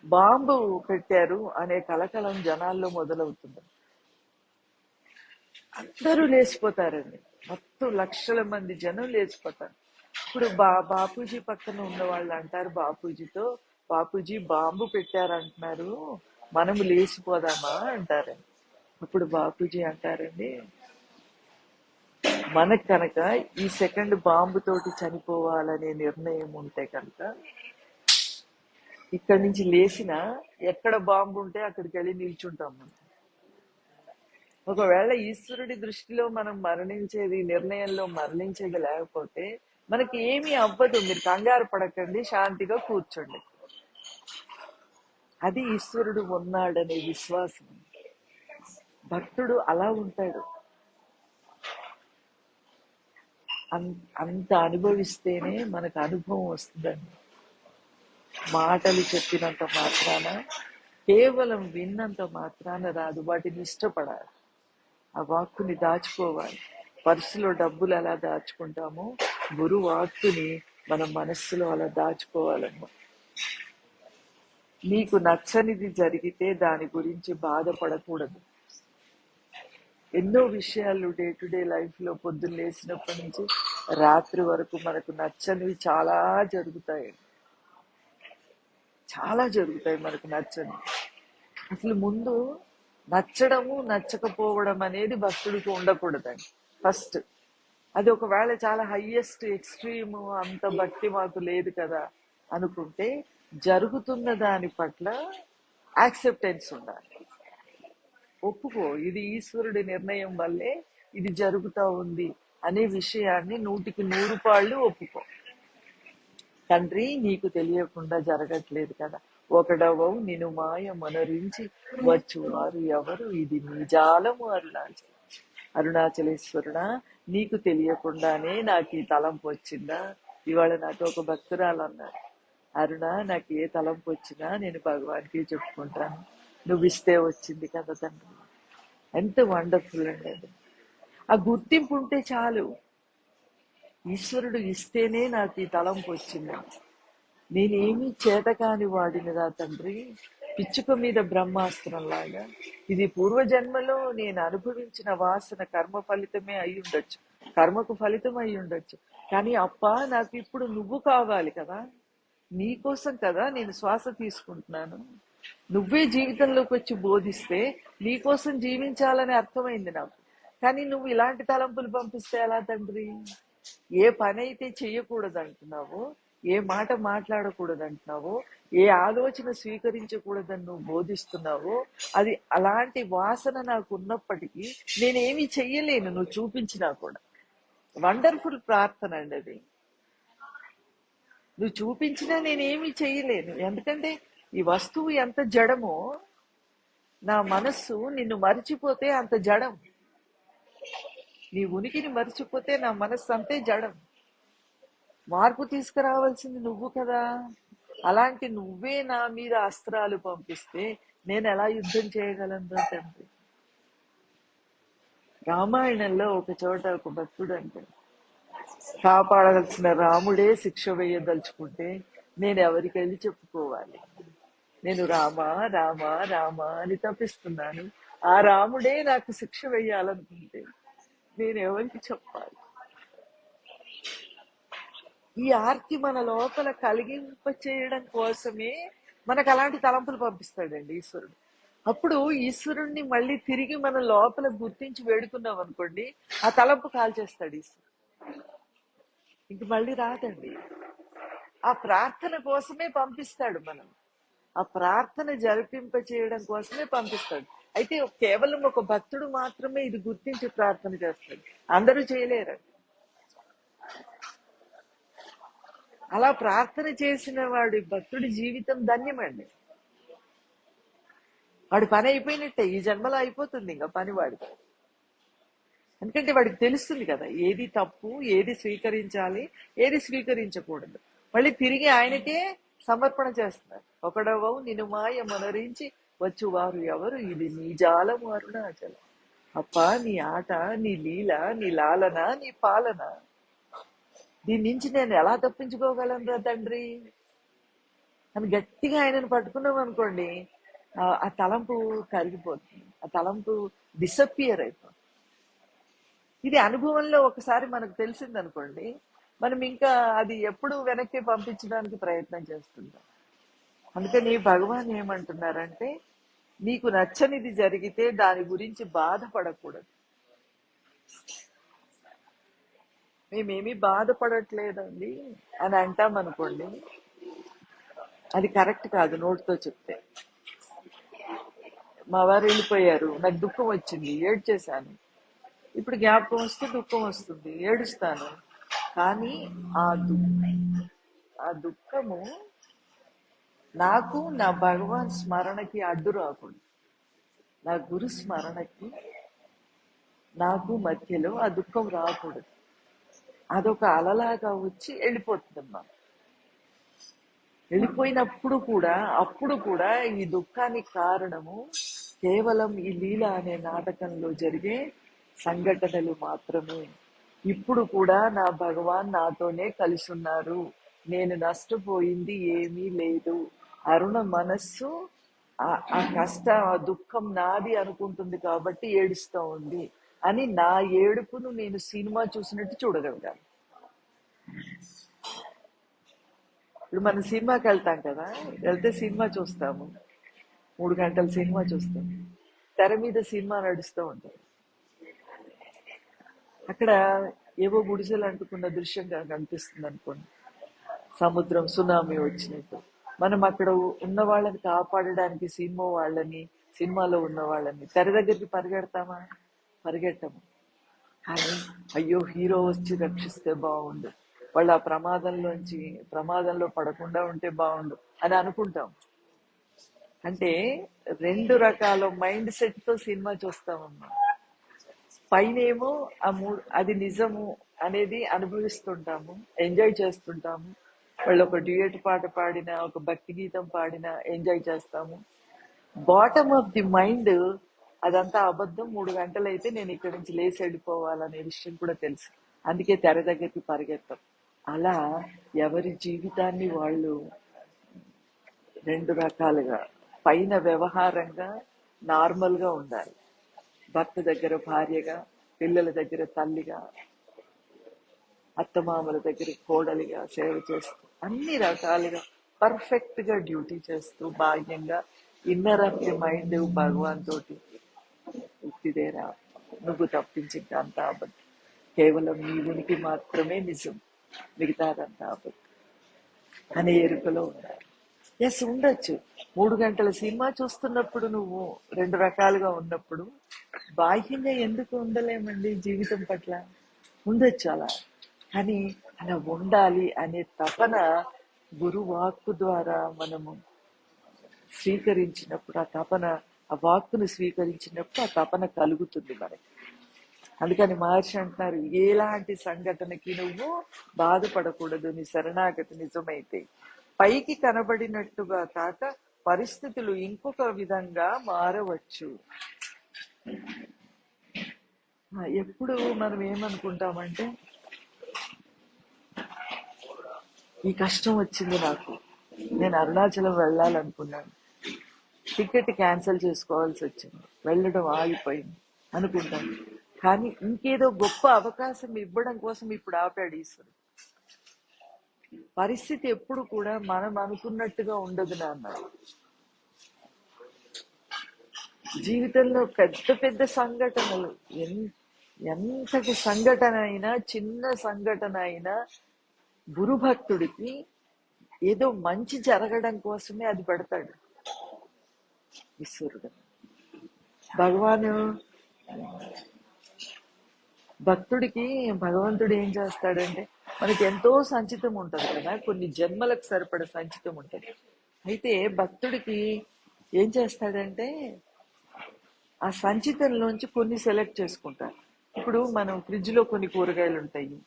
బాంబు పెట్టారు అనే కలకలం జనాల్లో మొదలవుతుంది. అందరూ లేచిపోతారండి, మొత్తం లక్షల మంది జనం లేచిపోతారు. ఇప్పుడు బాపూజీ పక్కన ఉన్న వాళ్ళు అంటారు బాపూజీతో, బాపూజీ బాంబు పెట్టారంటున్నారు, మనము లేచిపోదామా అంటారండి. అప్పుడు బాపూజీ అంటారండి, మనకు కనుక ఈ సెకండ్ బాంబు తోటి చనిపోవాలనే నిర్ణయం ఉంటే కనుక ఇక్కడి నుంచి లేచిన ఎక్కడ బాంబు ఉంటే అక్కడికి వెళ్ళి నిల్చుంటాం మనం. ఒకవేళ ఈశ్వరుడి దృష్టిలో మనం మరణించేది, నిర్ణయంలో మరణించేది లేకపోతే మనకి ఏమీ అవ్వదు. మీరు కంగారు పడకండి, శాంతిగా కూర్చోండి. అది ఈశ్వరుడు ఉన్నాడనే విశ్వాసం. భక్తుడు అలా ఉంటాడు. అంత అనుభవిస్తేనే మనకు అనుభవం వస్తుందండి. మాటలు చెప్పినంత మాత్రాన, కేవలం విన్నంత మాత్రాన రాదు. వాటిని ఇష్టపడాలి, ఆ వాక్కుని దాచుకోవాలి. పర్సులో డబ్బులు ఎలా దాచుకుంటామో గురు వాక్కుని మనం మనస్సులో అలా దాచుకోవాలన్నమాట. నీకు నచ్చనిది జరిగితే దాని గురించి బాధపడకూడదు. ఎన్నో విషయాలు డే టు డే లైఫ్ లో పొద్దున్న లేచినప్పటి నుంచి రాత్రి వరకు మనకు నచ్చనివి చాలా జరుగుతాయి. చాలా జరుగుతాయి మనకు నచ్చని. అసలు ముందు నచ్చడము నచ్చకపోవడం అనేది భక్తుడికి ఉండకూడదండి ఫస్ట్. అది ఒకవేళ చాలా హైయెస్ట్ ఎక్స్ట్రీమ్, అంత భక్తి మాకు లేదు కదా అనుకుంటే, జరుగుతున్న దాని పట్ల యాక్సెప్టెన్స్ ఉండాలి. ఒప్పుకో, ఇది ఈశ్వరుడి నిర్ణయం వల్లే ఇది జరుగుతూ ఉంది అనే విషయాన్ని 100కి 100 పాళ్ళు ఒప్పుకో. తండ్రి నీకు తెలియకుండా జరగట్లేదు కదా, ఒకడవవు నిన్ను మాయ మనరించి వచ్చువారు ఎవరు, ఇది నీ జాలము అరుణాచలేశ్వరుడా. నీకు తెలియకుండానే నాకు ఈ తలంపు వచ్చిందా? ఇవాళ నాతో ఒక భక్తురాలు అన్నారు, అరుణ నాకు ఏ తలంపు వచ్చినా నేను భగవాన్కి చెప్పుకుంటాను, నువ్వు ఇస్తే వచ్చింది కదా తండ్రి. ఎంత వండర్ఫుల్ అండి అది. ఆ గుర్తింపు ఉంటే చాలు. ఈశ్వరుడు ఇస్తేనే నాకు ఈ తలంపు వచ్చింది. నేనేమీ చేతకాని వాడినిరా తండ్రి, పిచ్చుక మీద బ్రహ్మాస్త్రంలాగా. ఇది పూర్వజన్మలో నేను అనుభవించిన వాసన కర్మ ఫలితమే అయి ఉండొచ్చు, కర్మకు ఫలితం అయి ఉండొచ్చు. కానీ అప్ప నాకు ఇప్పుడు నువ్వు కావాలి కదా, నీకోసం కదా నేను శ్వాస తీసుకుంటున్నాను. నువ్వే జీవితంలోకి వచ్చి బోధిస్తే నీకోసం జీవించాలని అర్థమైంది నాకు. కానీ నువ్వు ఇలాంటి తలంపులు పంపిస్తే ఎలా తండ్రి? ఏ పని అయితే చెయ్యకూడదు అంటున్నావో, ఏ మాట మాట్లాడకూడదు అంటున్నావో, ఏ ఆలోచన స్వీకరించకూడదని నువ్వు బోధిస్తున్నావో, అది అలాంటి వాసన నాకు ఉన్నప్పటికీ నేనేమి చెయ్యలేను నువ్వు చూపించినా కూడా. వండర్ఫుల్ ప్రార్థన అండి అది. నువ్వు చూపించినా నేనేమి చెయ్యలేను, ఎందుకంటే ఈ వస్తువు ఎంత జడమో నా మనస్సు నిన్ను మరిచిపోతే అంత జడం. నీ ఉనికిని మరిచిపోతే నా మనస్సు అంతే జడం. మార్పు తీసుకురావాల్సింది నువ్వు కదా. అలాంటి నువ్వే నా మీద అస్త్రాలు పంపిస్తే నేను ఎలా యుద్ధం చేయగలను రా తండ్రి? రామాయణంలో ఒక చోట ఒక భక్తుడు అంటే, కాపాడాల్సిన రాముడే శిక్ష వేయదలుచుకుంటే నేను ఎవరికి వెళ్ళి చెప్పుకోవాలి? నేను రామా రామా రామా అని తప్పిస్తున్నాను. ఆ రాముడే నాకు శిక్ష వేయాలనుకుంటే నేను ఎవరికి చెప్పాలి? ఈ ఆర్తి మన లోపల కలిగింప చేయడం కోసమే మనకు అలాంటి తలంపులు పంపిస్తాడండి ఈశ్వరుడు. అప్పుడు ఈశ్వరుణ్ణి మళ్ళీ తిరిగి మన లోపల గుర్తించి వేడుకున్నాం అనుకోండి, ఆ తలంపు కాల్చేస్తాడు ఈశ్వరుడు. ఇంక మళ్ళీ రాదండి. ఆ ప్రార్థన కోసమే పంపిస్తాడు మనం. ఆ ప్రార్థన జరిపింప చేయడం కోసమే పంపిస్తాడు. అయితే కేవలం ఒక భక్తుడు మాత్రమే ఇది గుర్తించి ప్రార్థన చేస్తాడు, అందరూ చేయలేరు. అలా ప్రార్థన చేసిన వాడి భక్తుడి జీవితం ధన్యమండి. వాడి పని అయిపోయినట్టే, ఈ జన్మలో అయిపోతుంది ఇంకా పని వాడికి. ఎందుకంటే వాడికి తెలుస్తుంది కదా ఏది తప్పు, ఏది స్వీకరించాలి, ఏది స్వీకరించకూడదు. మళ్ళీ తిరిగి ఆయనకే సమర్పణ చేస్తున్నారు. ఒకడవవు నిన్ను మాయ మనరించి వచ్చువారు ఎవరు, ఇది నీ జాలము అరుణాచలం. అప్ప నీ ఆట, నీ లీల, నీ లాలన, నీ పాలన, దీని నుంచి నేను ఎలా తప్పించుకోగలను రా తండ్రి అని గట్టిగా ఆయనను పట్టుకున్నాం అనుకోండి, ఆ తలంపు కరిగిపోతుంది, ఆ తలంపు డిసప్పియర్ అయిపోతుంది. ఇది అనుభవంలో ఒకసారి మనకు తెలిసింది అనుకోండి, మనం ఇంకా అది ఎప్పుడు వెనక్కి పంపించడానికి ప్రయత్నం చేస్తుంటాం. అందుకని భగవాన్ ఏమంటున్నారంటే, నీకు నచ్చనిది జరిగితే దాని గురించి బాధపడకూడదు. మేమేమీ బాధపడట్లేదండి అని అంటాం అనుకోండి, అది కరెక్ట్ కాదు. నోటితో చెప్తే, మా వారు వెళ్ళిపోయారు, నాకు దుఃఖం వచ్చింది, ఏడ్చేశాను, ఇప్పుడు జ్ఞాపకం వస్తే దుఃఖం వస్తుంది, ఏడుస్తాను. కానీ ఆ ఆ దుఃఖము నాకు నా భగవాన్ స్మరణకి అడ్డు రాకూడదు. నా గురు స్మరణకి నాకు మధ్యలో ఆ దుఃఖం రాకూడదు. అదొక అలలాగా వచ్చి వెళ్ళిపోతుందమ్మా. వెళ్ళిపోయినప్పుడు కూడా, అప్పుడు కూడా ఈ దుఃఖానికి కారణము కేవలం ఈ లీల అనే నాటకంలో జరిగే సంఘటనలు మాత్రమే. ఇప్పుడు కూడా నా భగవాన్ నాతోనే కలిసి ఉన్నారు, నేను నష్టపోయింది ఏమీ లేదు. అరుణ మనస్సు ఆ కష్ట, ఆ దుఃఖం నాది అనుకుంటుంది కాబట్టి ఏడుస్తూ ఉంది అని నా ఏడుపును నేను సినిమా చూసినట్టు చూడగలిగాను. ఇప్పుడు మనం సినిమాకి వెళ్తాం కదా, వెళ్తే సినిమా చూస్తాము, 3 గంటల సినిమా చూస్తాం, తెర మీద సినిమా నడుస్తూ ఉంటుంది. అక్కడ ఏవో గుడిసెలు అంటుకున్న దృశ్యంగా కనిపిస్తుంది అనుకోండి, సముద్రం సునామీ వచ్చినట్టు. మనం అక్కడ ఉన్న వాళ్ళని కాపాడడానికి సినిమాలో ఉన్న వాళ్ళని తెర దగ్గరికి పరిగెడతామా? పరిగెట్టము. కానీ అయ్యో హీరో వచ్చి రక్షిస్తే బాగుండు, వాళ్ళు ఆ ప్రమాదంలో పడకుండా ఉంటే బాగుండు అని అనుకుంటాం. అంటే 2 రకాల మైండ్ సెట్ తో సినిమా చూస్తామమ్మా. పైనేమో అది నిజము అనేది అనుభవిస్తుంటాము, ఎంజాయ్ చేస్తుంటాము. వాళ్ళు ఒక డ్యూయట్ పాట పాడినా, ఒక భక్తి గీతం పాడినా ఎంజాయ్ చేస్తాము. బాటమ్ ఆఫ్ ది మైండ్ అదంతా అబద్ధం, 3 గంటలు అయితే నేను ఇక్కడి నుంచి లేచి వెళ్ళిపోవాలనే విషయం కూడా తెలుసు. అందుకే తెర దగ్గరికి పరిగెత్తాం. అలా ఎవరి జీవితాన్ని వాళ్ళు 2 రకాలుగా, పైన వ్యవహారంగా నార్మల్ గా ఉండాలి, భర్త దగ్గర భార్యగా, పిల్లల దగ్గర తల్లిగా, అత్తమామల దగ్గర కోడలిగా సేవ చేస్తూ, అన్ని రకాలుగా పర్ఫెక్ట్ గా డ్యూటీ చేస్తూ భాగ్యంగా ఇన్నర్ ఆఫ్ ది మైండ్ భగవాన్ తోటి ఉత్తిదేరా, నువ్వు తప్పించి అంతా అబద్ధం, కేవలం నీ ఉనికి మాత్రమే నిజం, మిగతాదంతా అబద్ధం అనే ఎరుకలో ఉండాలి. ఎస్, ఉండొచ్చు. 3 గంటల సినిమా చూస్తున్నప్పుడు నువ్వు 2 రకాలుగా ఉన్నప్పుడు బాహ్యంగా ఎందుకు ఉండలేమండి? జీవితం పట్ల ఉండొచ్చు అలా. కానీ అలా ఉండాలి అనే తపన గురువాక్కు ద్వారా మనము స్వీకరించినప్పుడు, ఆ వాక్కును స్వీకరించినప్పుడు ఆ తపన కలుగుతుంది మనకి. అందుకని మహర్షి అంటున్నారు, ఎలాంటి సంఘటనకి నువ్వు బాధపడకూడదు నీ శరణాగతి నిజమైతే. పైకి కనబడినట్టుగా కాక పరిస్థితులు ఇంకొక విధంగా మారవచ్చు. ఎప్పుడు మనం ఏమనుకుంటామంటే, ఈ కష్టం వచ్చింది నాకు, నేను అరుణాచలం వెళ్ళాలనుకున్నాను, టికెట్ క్యాన్సిల్ చేసుకోవాల్సి వచ్చింది, వెళ్ళడం ఆగిపోయింది అనుకుంటాం. కానీ ఇంకేదో గొప్ప అవకాశం ఇవ్వడం కోసం ఇప్పుడు ఆపాడు ఈశ్వరుడు. పరిస్థితి ఎప్పుడు కూడా మనం అనుకున్నట్టుగా ఉండదు నాన్న. జీవితంలో పెద్ద పెద్ద సంఘటనలు, ఎంతటి సంఘటన అయినా, చిన్న సంఘటన అయినా గురుభక్తుడికి ఏదో మంచి జరగడం కోసమే అది పెడతాడు ఈశ్వరుడు. భగవాను భక్తుడికి భగవంతుడు ఏం చేస్తాడంటే, మనకి ఎంతో సంచితం ఉంటది కదా, కొన్ని జన్మలకు సరిపడ సంచితం ఉంటది. అయితే భక్తుడికి ఏం చేస్తాడంటే, ఆ సంచితంలోంచి కొన్ని సెలెక్ట్ చేసుకుంటారు. ఇప్పుడు మనం ఫ్రిడ్జ్ లో కొన్ని కూరగాయలు ఉంటాయి,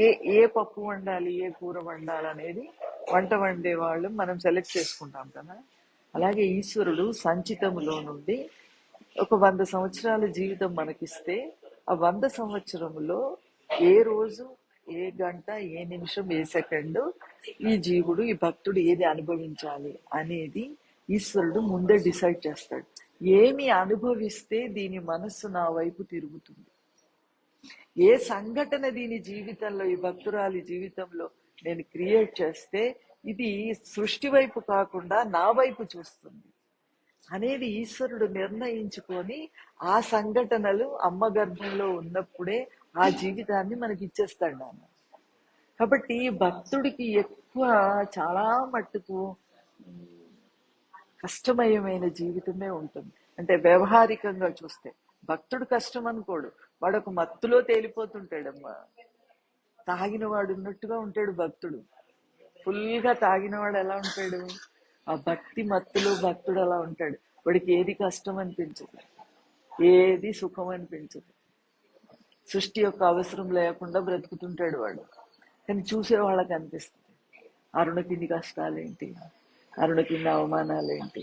ఏ ఏ పప్పు వండాలి, ఏ కూర వండాలి అనేది వంట వండే వాళ్ళు మనం సెలెక్ట్ చేసుకుంటాం కదా. అలాగే ఈశ్వరుడు సంచితములో నుండి ఒక 100 సంవత్సరాల జీవితం మనకిస్తే, ఆ 100 సంవత్సరములో ఏ రోజు, ఏ గంట, ఏ నిమిషం, ఏ సెకండ్ ఈ జీవుడు, ఈ భక్తుడు ఏది అనుభవించాలి అనేది ఈశ్వరుడు ముందే డిసైడ్ చేస్తాడు. ఏమి అనుభవిస్తే దీని మనస్సు నా వైపు తిరుగుతుంది, ఏ సంఘటన దీని జీవితంలో, ఈ భక్తురాలి జీవితంలో నేను క్రియేట్ చేస్తే ఇది సృష్టి వైపు కాకుండా నా వైపు చూస్తుంది అనేది ఈశ్వరుడు నిర్ణయించుకొని ఆ సంఘటనలు అమ్మ గర్భంలో ఉన్నప్పుడే ఆ జీవితాన్ని మనకి ఇచ్చేస్తాడు నాన్న. కాబట్టి భక్తుడికి ఎక్కువ, చాలా మట్టుకు కష్టమయమైన జీవితమే ఉంటుంది. అంటే వ్యవహారికంగా చూస్తే భక్తుడు కష్టం అనుకోడు, వాడు ఒక మత్తులో తేలిపోతుంటాడమ్మా. తాగిన వాడు ఉన్నట్టుగా ఉంటాడు భక్తుడు. ఫుల్గా తాగిన వాడు ఎలా ఉంటాడు, ఆ భక్తి మత్తులో భక్తుడు అలా ఉంటాడు. వాడికి ఏది కష్టం అనిపించదు, ఏది సుఖం అనిపించదు, సృష్టి యొక్క అవసరం లేకుండా బ్రతుకుతుంటాడు వాడు. కానీ చూసే వాళ్ళకి అనిపిస్తుంది, అరుణకిన్ని కష్టాలేంటి, అరుణకిన్ని అవమానాలేంటి,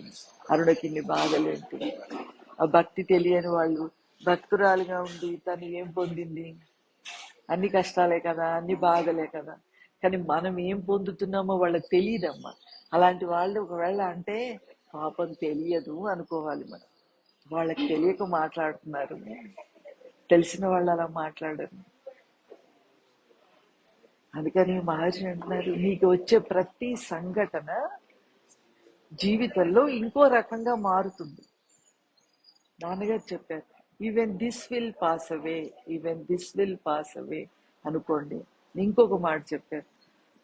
అరుణకిన్ని బాధలేంటి. ఆ భక్తి తెలియని వాళ్ళు భక్తురాలుగా ఉండి తను ఏం పొందింది, అన్ని కష్టాలే కదా, అన్ని బాధలే కదా. కానీ మనం ఏం పొందుతున్నామో వాళ్ళకి తెలియదమ్మా. అలాంటి వాళ్ళు ఒకవేళ అంటే పాపం తెలియదు అనుకోవాలి మనం. వాళ్ళకి తెలియక మాట్లాడుతున్నారు, తెలిసిన వాళ్ళు అలా మాట్లాడరు. అందుకని మహర్షి అంటున్నారు, నీకు వచ్చే ప్రతి సంఘటన జీవితంలో ఇంకో రకంగా మారుతుంది. నాన్నగారు చెప్పారు, even this will pass away, even this will pass అవే అనుకోండి. ఇంకొక మాట చెప్పారు,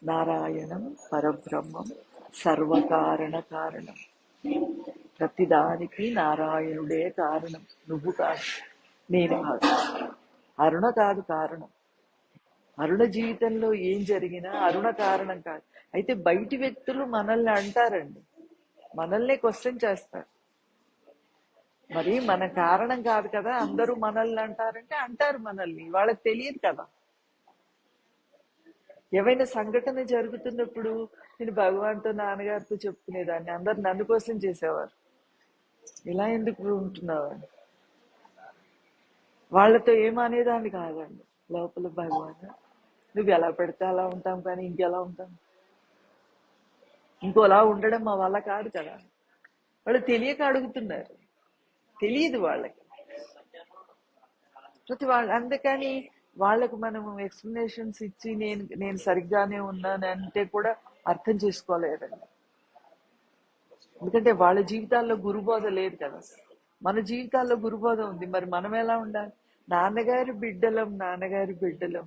నారాయణం పరబ్రహ్మం సర్వకారణ కారణం. ప్రతిదానికి నారాయణుడే కారణం, నువ్వు కాదు, నేను కాదు, అరుణ కాదు కారణం. అరుణ జీవితంలో ఏం జరిగినా అరుణ కారణం కాదు. అయితే బయటి వ్యక్తులు మనల్ని అంటారండి, మనల్నే క్వశ్చన్ చేస్తారు. మరి మన కారణం కాదు కదా, అందరూ మనల్ని అంటారంటే అంటారు మనల్ని, వాళ్ళకి తెలియదు కదా. ఏవైనా సంఘటన జరుగుతున్నప్పుడు నేను భగవాన్తో, నాన్నగారితో చెప్పుకునేదాన్ని, అందరు నన్ను కోసం చేసేవారు, ఇలా ఎందుకు ఉంటున్నావు, వాళ్ళతో ఏమనేదాన్ని కాదండి. లోపల భగవాన్, నువ్వు ఎలా పెడితే అలా ఉంటాం, కానీ ఇంకెలా ఉంటాం, ఇంకోలా ఉండడం మా వల్ల కాదు కదా. వాళ్ళు తెలియక అడుగుతున్నారు, తెలియదు వాళ్ళకి. ప్రతి వాళ్ళు అందుకని వాళ్ళకు మనం ఎక్స్ప్లెనేషన్స్ ఇచ్చి నేను సరిగ్గానే ఉన్నాను అంటే కూడా అర్థం చేసుకోలేదండి. ఎందుకంటే వాళ్ళ జీవితాల్లో గురుబోధ లేదు కదా, మన జీవితాల్లో గురుబోధ ఉంది. మరి మనం ఎలా ఉండాలి, నాన్నగారి బిడ్డలం, నాన్నగారి బిడ్డలం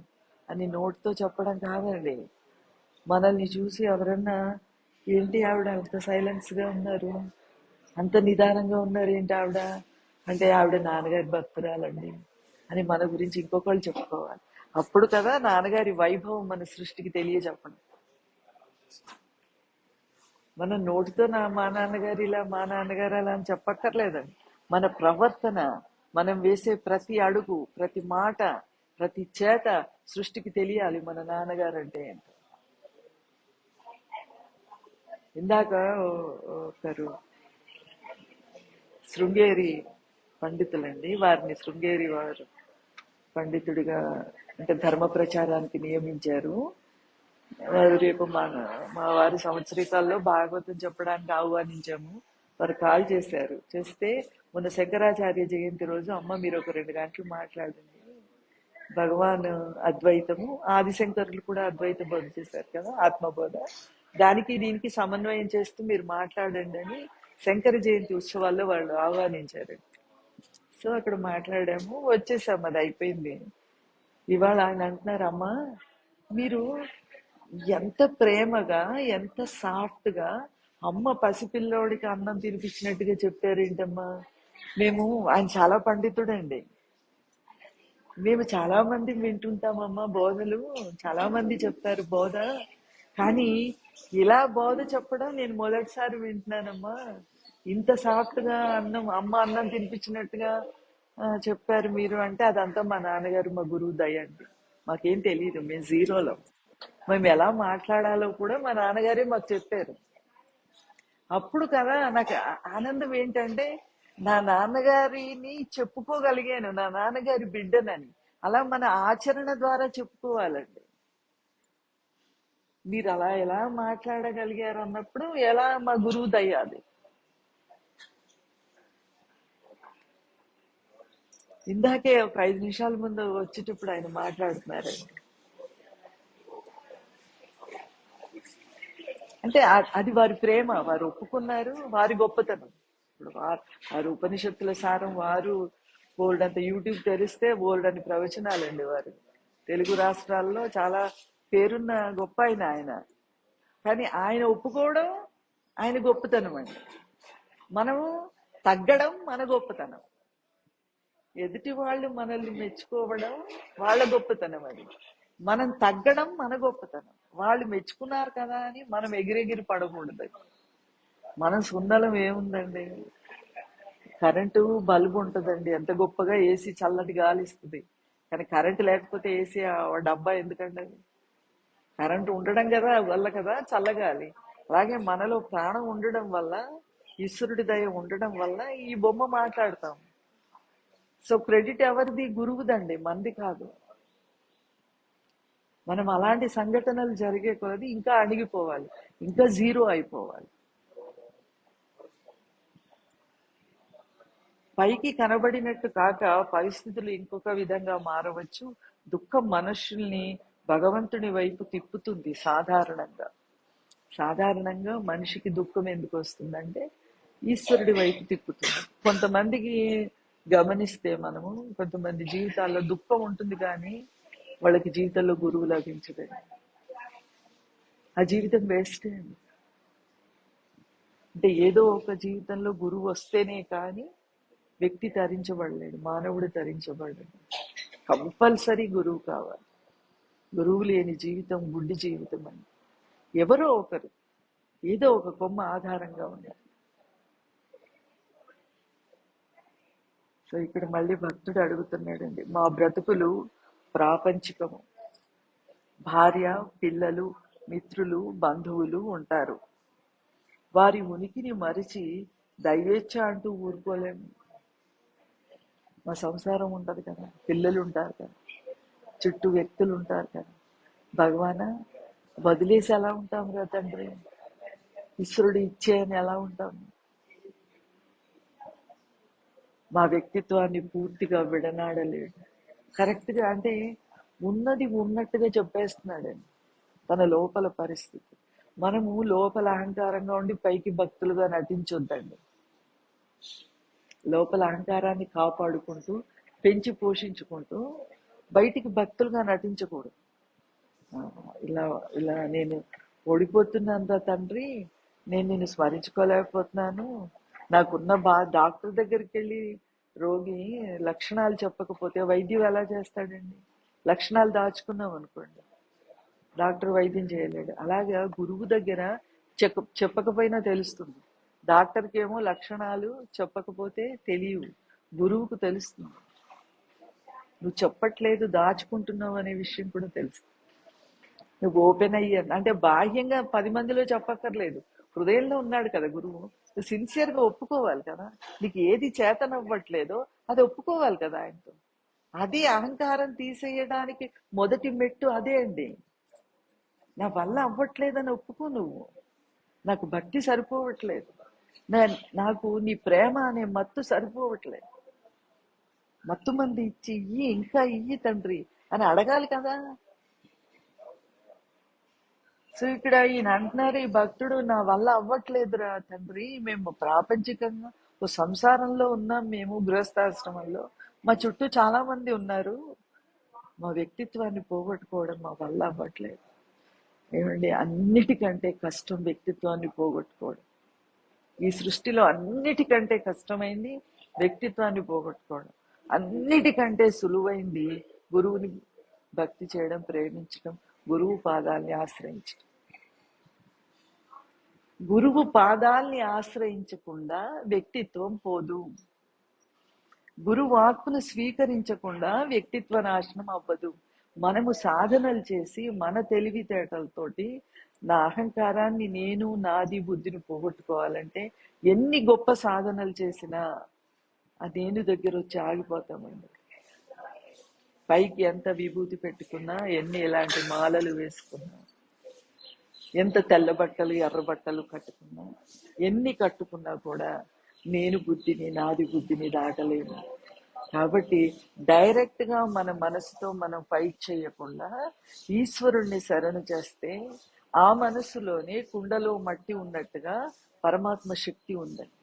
అని నోటితో చెప్పడం కాదండి. మనల్ని చూసి ఎవరన్నా, ఏంటి ఆవిడ అంత సైలెన్స్ గా ఉన్నారు, అంత నిదానంగా ఉన్నారు ఏంటి ఆవిడ అంటే, ఆవిడ నాన్నగారి భక్తురాలండి అని మన గురించి ఇంకొకళ్ళు చెప్పుకోవాలి. అప్పుడు కదా నాన్నగారి వైభవం మన సృష్టికి తెలియజెప్పడం. మన నోటితో మా నాన్నగారు ఇలా, మా నాన్నగారు అలా అని చెప్పక్కర్లేదండి. మన ప్రవర్తన, మనం వేసే ప్రతి అడుగు, ప్రతి మాట, ప్రతి చేత సృష్టికి తెలియాలి మన నాన్నగారు అంటే ఏంటో. ఇందాక ఒకరు శృంగేరి పండితులండి, వారిని శృంగేరి వారు పండితుడిగా అంటే ధర్మ ప్రచారానికి నియమించారు. వారు రేపు మా వారి సంవత్సరికాల్లో భాగవతం చెప్పడానికి ఆహ్వానించాము. వారు కాల్ చేశారు. చేస్తే మొన్న శంకరాచార్య జయంతి రోజు అమ్మ మీరు ఒక 2 గంటలు మాట్లాడండి, భగవాన్ అద్వైతము, ఆదిశంకరులు కూడా అద్వైత బోధ చేశారు కదా, ఆత్మబోధ, దానికి దీనికి సమన్వయం చేస్తూ మీరు మాట్లాడండి అని శంకర జయంతి ఉత్సవాల్లో వాళ్ళు ఆహ్వానించారు. సో అక్కడ మాట్లాడాము, వచ్చేసాము, అది అయిపోయింది. ఇవాళ ఆయన అంటున్నారు, అమ్మా మీరు ఎంత ప్రేమగా, ఎంత సాఫ్ట్ గా అమ్మ పసిపిల్లోడికి అన్నం తినిపించినట్టుగా చెప్పారేంటమ్మా. మేము, ఆయన చాలా పండితుడండి, మేము చాలా మంది వింటుంటామమ్మా బోధలు, చాలా మంది చెప్తారు బోధ, కానీ ఇలా బోధ చెప్పడం నేను మొదటిసారి వింటున్నానమ్మా. ఇంత సాఫ్ట్ గా అన్నం, అమ్మ అన్నం తినిపించినట్టుగా చెప్పారు మీరు అంటే, అదంతా మా నాన్నగారు, మా గురువు దయ అండి. మాకేం తెలియదు, మేము జీరోలో. మేము ఎలా మాట్లాడాలో కూడా మా నాన్నగారే మాకు చెప్పారు. అప్పుడు కదా నాకు ఆనందం ఏంటంటే, నా నాన్నగారిని చెప్పుకోగలిగాను, నా నాన్నగారి బిడ్డనని. అలా మన ఆచరణ ద్వారా చెప్పుకోవాలండి. మీరు అలా ఎలా మాట్లాడగలిగారు అన్నప్పుడు, ఎలా మా గురువు దయ్యాది. ఇందాకే ఒక 5 నిమిషాల ముందు వచ్చేటప్పుడు ఆయన మాట్లాడుతున్నారండి. అంటే అది వారి ప్రేమ, వారు ఒప్పుకున్నారు, వారి గొప్పతనం. ఇప్పుడు వారు ఉపనిషత్తుల సారం, వారు బోల్డ్ అంత యూట్యూబ్ తెరిస్తే బోల్డ్ అని ప్రవచనాలండి వారు. తెలుగు రాష్ట్రాల్లో చాలా పేరున్న గొప్ప ఆయన. కానీ ఆయన ఒప్పుకోవడం ఆయన గొప్పతనం అండి. మనము తగ్గడం మన గొప్పతనం. ఎదుటి వాళ్ళు మనల్ని మెచ్చుకోవడం వాళ్ళ గొప్పతనం అది. మనం తగ్గడం మన గొప్పతనం. వాళ్ళు మెచ్చుకున్నారు కదా అని మనం ఎగిరెగిరి పడకూడదు. మనం సున్నలం ఏముందండి, కరెంటు బల్బు ఉంటుందండి, ఎంత గొప్పగా ఏసీ చల్లటి గాలి ఇస్తుంది. కానీ కరెంటు లేకపోతే ఏసీ డబ్బా ఎందుకండి? కరెంటు ఉండడం కదా వల్ల కదా చల్లగాలి. అలాగే మనలో ప్రాణం ఉండడం వల్ల, ఈశ్వరుడి దయ ఉండడం వల్ల ఈ బొమ్మ మాట్లాడతాం. సో క్రెడిట్ ఎవరిది? గురువుదండి, మంది కాదు. మనం అలాంటి సంఘటనలు జరిగే కొలది ఇంకా అణిగిపోవాలి, ఇంకా జీరో అయిపోవాలి. పైకి కనబడినట్టు కాక పరిస్థితులు ఇంకొక విధంగా మారవచ్చు. దుఃఖం మనుషుల్ని భగవంతుని వైపు తిప్పుతుంది. సాధారణంగా మనిషికి దుఃఖం ఎందుకు వస్తుందంటే, ఈశ్వరుడి వైపు తిప్పుతుంది. కొంతమందికి గమనిస్తే మనము, కొంతమంది జీవితాల్లో దుఃఖం ఉంటుంది కానీ వాళ్ళకి జీవితంలో గురువు లభించదండి. ఆ జీవితం వేస్ట్ అండి. అంటే ఏదో ఒక జీవితంలో గురువు వస్తేనే కానీ వ్యక్తి తరించబడలేడు, మానవుడు తరించబడలేడు. కంపల్సరీ గురువు కావాలి. గురువు లేని జీవితం గుడ్డి జీవితం అని. ఎవరో ఒకరు, ఏదో ఒక కొమ్మ ఆధారంగా ఉండాలి. సో ఇక్కడ మళ్ళీ భక్తుడు అడుగుతున్నాడండి, మా బ్రతుకులు ప్రాపంచికము. భార్య, పిల్లలు, మిత్రులు, బంధువులు ఉంటారు. వారి ఉనికిని మరిచి దైవేచ్ఛ అంటూ ఊరుకోలేము. మా సంసారం ఉంటది కదా, పిల్లలు ఉంటారు కదా, చుట్టూ వ్యక్తులు ఉంటారు కదా. భగవానా, వదిలేసి ఎలా ఉంటాం కదా తండ్రి, ఈశ్వరుడు ఇచ్చే అని ఎలా ఉంటాం? మా వ్యక్తిత్వాన్ని పూర్తిగా విడనాడలేడు. కరెక్ట్ గా అంటే ఉన్నది ఉన్నట్టుగా చెప్పేస్తున్నాడండి తన లోపల పరిస్థితి. మనము లోపల అహంకారంగా ఉండి పైకి భక్తులుగా నటించొద్దండి. లోపల అహంకారాన్ని కాపాడుకుంటూ, పెంచి పోషించుకుంటూ బయటికి భక్తులుగా నటించకూడదు. ఇలా ఇలా నేను ఓడిపోతున్నంత తండ్రి, నేను నిన్ను స్మరించుకోలేకపోతున్నాను. నాకున్న డాక్టర్ దగ్గరికి వెళ్ళి రోగి లక్షణాలు చెప్పకపోతే వైద్యం ఎలా చేస్తాడండి? లక్షణాలు దాచుకున్నాం అనుకోండి, డాక్టర్ వైద్యం చేయలేడు. అలాగా గురువు దగ్గర చెప్పకపోయినా తెలుస్తుంది. డాక్టర్కి ఏమో లక్షణాలు చెప్పకపోతే తెలియవు, గురువుకు తెలుస్తుంది. నువ్వు చెప్పట్లేదు, దాచుకుంటున్నావు అనే విషయం కూడా తెలుస్తుంది. నువ్వు ఓపెన్ అయ్యాను అంటే బాహ్యంగా 10 మందిలో చెప్పక్కర్లేదు, హృదయంలో ఉన్నాడు కదా గురువు. సిన్సియర్ గా ఒప్పుకోవాలి కదా. నీకు ఏది చేతనవ్వట్లేదో అది ఒప్పుకోవాలి కదా ఆయనతో. అది అహంకారం తీసేయడానికి మొదటి మెట్టు అదే అండి. నా వల్ల అవ్వట్లేదని ఒప్పుకో నువ్వు. నాకు భక్తి సరిపోవట్లేదు, నాకు నీ ప్రేమ అనే మత్తు సరిపోవట్లేదు, మత్తు మంది ఇచ్చి ఇయ్యి, ఇంకా ఇయ్యి తండ్రి అని అడగాలి కదా. సో ఇక్కడ ఈయన అంటున్నారు, ఈ భక్తుడు నా వల్ల అవ్వట్లేదురా తండ్రి, మేము ప్రాపంచికంగా ఓ సంసారంలో ఉన్నాం, మేము గృహస్థాశ్రమంలో, మా చుట్టూ చాలా మంది ఉన్నారు, మా వ్యక్తిత్వాన్ని పోగొట్టుకోవడం మా వల్ల అవ్వట్లేదు. ఏమండి, అన్నిటికంటే కష్టం వ్యక్తిత్వాన్ని పోగొట్టుకోవడం. ఈ సృష్టిలో అన్నిటికంటే కష్టమైంది వ్యక్తిత్వాన్ని పోగొట్టుకోవడం. అన్నిటికంటే సులువైంది గురువుని భక్తి చేయడం, ప్రేమించడం, గురువు పాదాల్ని ఆశ్రయించడం. గురువు పాదాల్ని ఆశ్రయించకుండా వ్యక్తిత్వం పోదు. గురువు ఆత్మను స్వీకరించకుండా వ్యక్తిత్వ నాశనం అవ్వదు. మనము సాధనలు చేసి మన తెలివితేటలతోటి నా అహంకారాన్ని, నేను నాది బుద్ధిని పోగొట్టుకోవాలంటే ఎన్ని గొప్ప సాధనలు చేసినా ఆ నేను దగ్గర వచ్చి ఆగిపోతామండి. పైకి ఎంత విభూతి పెట్టుకున్నా, ఎన్ని ఇలాంటి మాలలు వేసుకున్నా, ఎంత తెల్ల బట్టలు ఎర్ర బట్టలు కట్టుకున్నా, ఎన్ని కట్టుకున్నా కూడా నేను బుద్ధిని, నాది బుద్ధిని దాటలేము. కాబట్టి డైరెక్ట్ గా మన మనసుతో మనం ఫైట్ చేయకుండా ఈశ్వరుణ్ణి శరణు చేస్తే ఆ మనసులోనే కుండలో మట్టి ఉన్నట్టుగా పరమాత్మ శక్తి ఉందండి.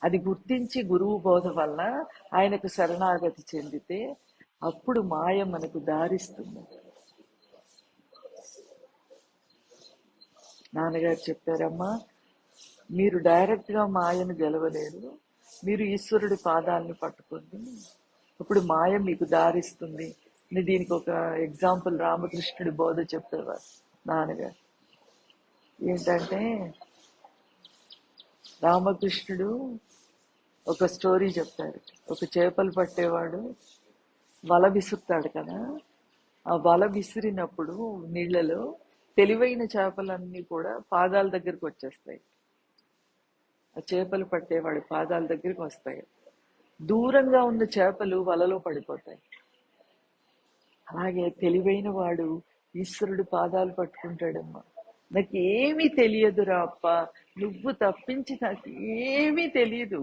అది గుర్తించి గురువు బోధ వల్ల ఆయనకు శరణాగతి చెందితే అప్పుడు మాయ మనకు దారిస్తుంది. నాన్నగారు చెప్పారమ్మా, మీరు డైరెక్ట్ గా మాయను గెలవలేరు, మీరు ఈశ్వరుడి పాదాలను పట్టుకోండి, ఇప్పుడు మాయ మీకు దారిస్తుంది. దీనికి ఒక ఎగ్జాంపుల్ రామకృష్ణుడి బోధ చెప్పేవారు నాన్నగారు. ఏంటంటే, రామకృష్ణుడు ఒక స్టోరీ చెప్తాడు. ఒక చేపలు పట్టేవాడు వల విసురుతాడు కదా, ఆ వల విసిరినప్పుడు నీళ్లలో తెలివైన చేపలన్నీ కూడా పాదాల దగ్గరికి వచ్చేస్తాయి. ఆ చేపలు పట్టేవాడి పాదాల దగ్గరికి వస్తాయి. దూరంగా ఉన్న చేపలు వలలో పడిపోతాయి. అలాగే తెలివైన వాడు ఈశ్వరుడు పాదాలు పట్టుకుంటాడమ్మా. నాకు ఏమీ తెలియదురా అప్ప, నువ్వు తప్పించి నాకు ఏమీ తెలియదు,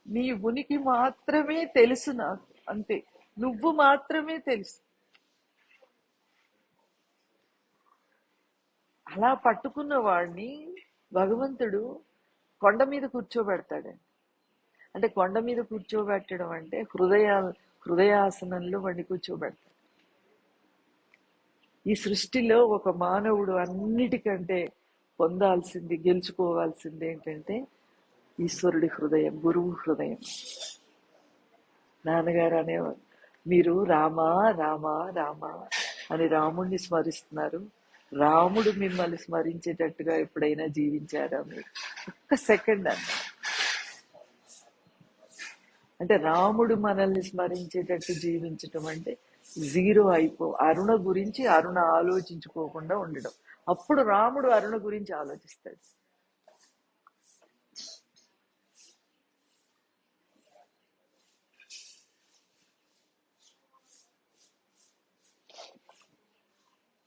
నీ ఉనికి మాత్రమే తెలుసు నాకు, అంతే, నువ్వు మాత్రమే తెలుసు. అలా పట్టుకున్న వాడిని భగవంతుడు కొండ మీద కూర్చోబెడతాడండి. అంటే కొండ మీద కూర్చోబెట్టడం అంటే హృదయాసనంలో వాడిని కూర్చోబెడతాడు. ఈ సృష్టిలో ఒక మానవుడు అన్నిటికంటే పొందాల్సింది, గెలుచుకోవాల్సింది ఏంటంటే ఈశ్వరుడి హృదయం, గురువు హృదయం. నాన్నగారు అనేవారు, మీరు రామా రామా రామా అని రాముడిని స్మరిస్తున్నారు, రాముడు మిమ్మల్ని స్మరించేటట్టుగా ఎప్పుడైనా జీవించారా మీరు? ఒక్క సెకండ్ అన్న. అంటే రాముడు మనల్ని స్మరించేటట్టు జీవించటం అంటే జీరో అరుణ గురించి అరుణ ఆలోచించుకోకుండా ఉండడం. అప్పుడు రాముడు అరుణ గురించి ఆలోచిస్తాడు.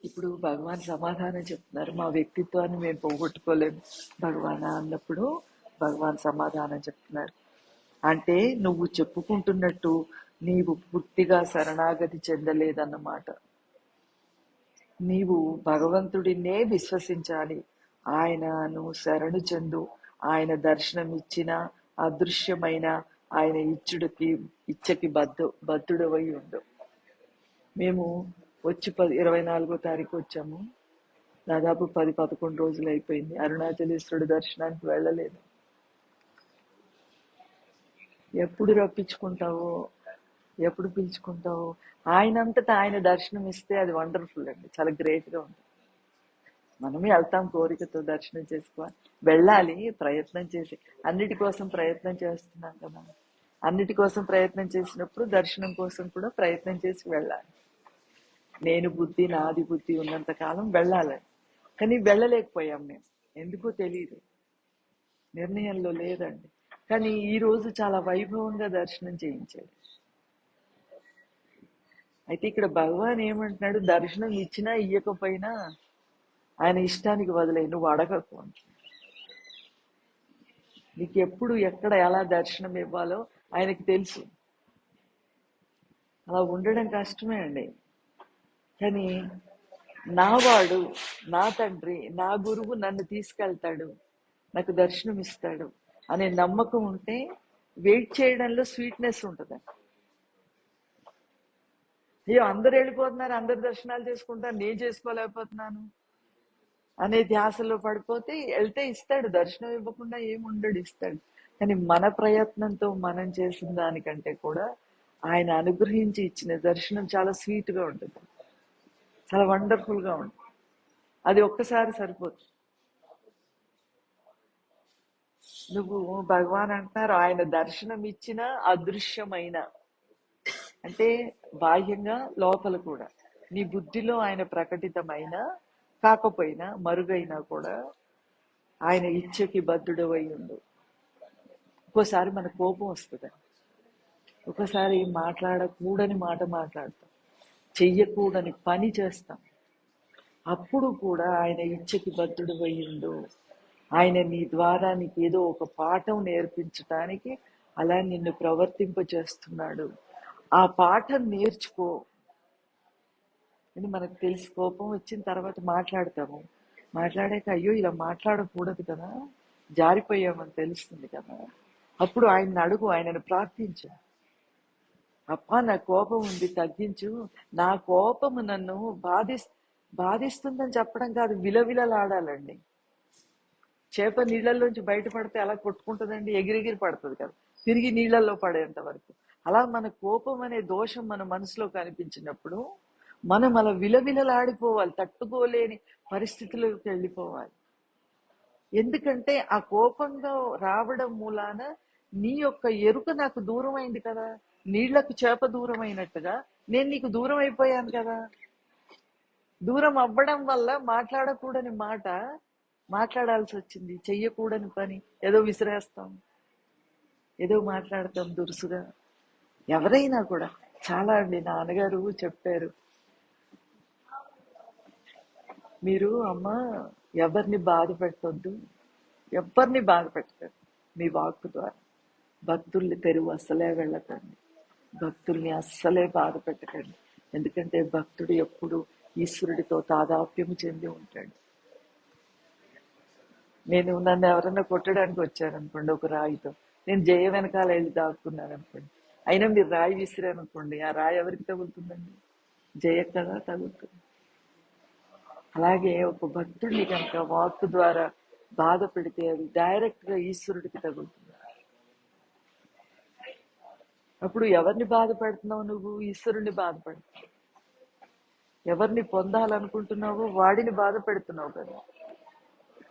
ఇప్పుడు భగవాన్ సమాధానం చెప్తున్నారు, మా వ్యక్తిత్వాన్ని మేము పోగొట్టుకోలేము భగవాన్ అన్నప్పుడు భగవాన్ సమాధానం చెప్తున్నారు. అంటే నువ్వు చెప్పుకుంటున్నట్టు నీవు పూర్తిగా శరణాగతి చెందలేదన్నమాట. నీవు భగవంతుడినే విశ్వసించాలి. ఆయనను శరణు చెందు. ఆయన దర్శనం ఇచ్చిన అదృశ్యమైన ఆయన ఇచ్చకి బద్ధుడవై ఉండు. మేము వచ్చి 24వ తారీఖు వచ్చాము. దాదాపు 10-11 రోజులు అయిపోయింది. అరుణాచలేశ్వరుడు దర్శనానికి వెళ్ళలేదు. ఎప్పుడు రప్పించుకుంటావో, ఎప్పుడు పిలుచుకుంటావో. ఆయనంతటా ఆయన దర్శనం ఇస్తే అది వండర్ఫుల్ అండి, చాలా గ్రేట్ గా ఉంటుంది. మనమే వెళ్తాం కోరికతో దర్శనం చేసుకోవాలి, వెళ్ళాలి, ప్రయత్నం చేసి, అన్నిటి కోసం ప్రయత్నం చేస్తున్నాం కదా. అన్నిటి కోసం ప్రయత్నం చేసినప్పుడు దర్శనం కోసం కూడా ప్రయత్నం చేసి వెళ్ళాలి. నేను బుద్ధి, నాది బుద్ధి ఉన్నంత కాలం వెళ్ళాలని, కానీ వెళ్ళలేకపోయాం మేము. ఎందుకో తెలియదు, నిర్ణయంలో లేదండి. కానీ ఈ రోజు చాలా వైభవంగా దర్శనం చేయించాడు. అయితే ఇక్కడ భగవాన్ ఏమంటున్నాడు, దర్శనం ఇచ్చినా ఇయ్యకపోయినా ఆయన ఇష్టానికి వదిలే, నువ్వు అడగకు అంట. నీకు ఎప్పుడు ఎక్కడ ఎలా దర్శనం ఇవ్వాలో ఆయనకి తెలుసు. అలా ఉండడం కష్టమే అండి. కానీ నావాడు, నా తండ్రి, నా గురువు నన్ను తీసుకెళ్తాడు, నాకు దర్శనం ఇస్తాడు అనే నమ్మకం ఉంటే వెయిట్ చేయడంలో స్వీట్నెస్ ఉంటుంది. అయ్యో అందరు వెళ్ళిపోతున్నారు, అందరు దర్శనాలు చేసుకుంటారు, నేను చేసుకోలేకపోతున్నాను అనే ధ్యాసలో పడిపోతే వెళ్తే ఇస్తాడు, దర్శనం ఇవ్వకుండా ఏముండడు, ఇస్తాడు. కానీ మన ప్రయత్నంతో మనం చేసిన దానికంటే కూడా ఆయన అనుగ్రహించి ఇచ్చిన దర్శనం చాలా స్వీట్ గా ఉంటుంది, చాలా వండర్ఫుల్ గా ఉంటుంది. అది ఒక్కసారి సరిపోతుంది. నువ్వు భగవాన్ అంటున్నారు ఆయన దర్శనం ఇచ్చిన అదృశ్యమైన, అంటే బాహ్యంగా లోపల కూడా నీ బుద్ధిలో ఆయన ప్రకటితమైన కాకపోయినా మరుగైనా కూడా ఆయన ఇచ్చకి బద్ధుడవై ఉండు. ఒక్కోసారి మన కోపం వస్తుంది, ఒక్కోసారి మాట్లాడకూడని మాట మాట్లాడతాం, చెయ్యకూడని పని చేస్తాం. అప్పుడు కూడా ఆయన ఇచ్చకి బద్ధుడవై ఉండు. ఆయన నీ ద్వారా నీకు ఏదో ఒక పాఠం నేర్పించటానికి అలా నిన్ను ప్రవర్తింప చేస్తున్నాడు. ఆ పాఠం నేర్చుకో అని మనకు తెలిసి కోపం వచ్చిన తర్వాత మాట్లాడతాము. మాట్లాడాక అయ్యో ఇలా మాట్లాడకూడదు కదా, జారిపోయామని తెలుస్తుంది కదా. అప్పుడు ఆయన్ని అడుగు, ఆయనను ప్రార్థించు. అప్పా నా కోపం ఉంది తగ్గించు, నా కోపము నన్ను బాధిస్తుందని చెప్పడం కాదు, విలవిలలాడాలండి. చేప నీళ్ళల్లోంచి బయటపడితే అలా కొట్టుకుంటుందండి, ఎగిరెగిరి పడుతుంది కదా, తిరిగి నీళ్ళల్లో పడేంత వరకు. అలా మన కోపం అనే దోషం మన మనసులో కనిపించినప్పుడు మనం అలా విలవిలలాడిపోవాలి, తట్టుకోలేని పరిస్థితులకు వెళ్ళిపోవాలి. ఎందుకంటే ఆ కోపంగా రావడం మూలాన నీ యొక్క ఎరుక నాకు దూరం అయింది కదా, నీళ్లకు చేప దూరం అయినట్టుగా నేను నీకు దూరం అయిపోయాను కదా. దూరం అవ్వడం వల్ల మాట్లాడకూడని మాట మాట్లాడాల్సి వచ్చింది, చెయ్యకూడని పని ఏదో విసిరేస్తాం, ఏదో మాట్లాడతాం దురుసుగా. ఎవరైనా కూడా చాలా అండి. నాన్నగారు చెప్పారు, మీరు అమ్మ ఎవరిని బాధ పెట్టొద్దు, ఎవరిని బాధ పెట్టకండి మీ వాక్కు ద్వారా. భక్తుల్ని తెరువు అస్సలే వెళ్ళకండి, భక్తుల్ని అస్సలే బాధ పెట్టకండి. ఎందుకంటే భక్తుడు ఎప్పుడు ఈశ్వరుడితో తాదాప్యము చెంది ఉంటాడు. నన్ను ఎవరన్నా కొట్టడానికి వచ్చారనుకోండి ఒక రాయితో, నేను జయ వెనకాల వెళ్ళి దాక్కున్నాను అనుకోండి, అయినా మీరు రాయి విసిరారనుకోండి, ఆ రాయి ఎవరికి తగులుతుందండి? జయ కదా తగులుతుంది. అలాగే ఒక భక్తుడిని కనుక వాక్కు ద్వారా బాధ పెడితే అది డైరెక్ట్ గా ఈశ్వరుడికి తగులుతుంది. అప్పుడు ఎవరిని బాధ పెడుతున్నావు నువ్వు? ఈశ్వరుణ్ణి బాధ పెడుతున్నావు. ఎవరిని పొందాలనుకుంటున్నావో వాడిని బాధ పెడుతున్నావు కదా.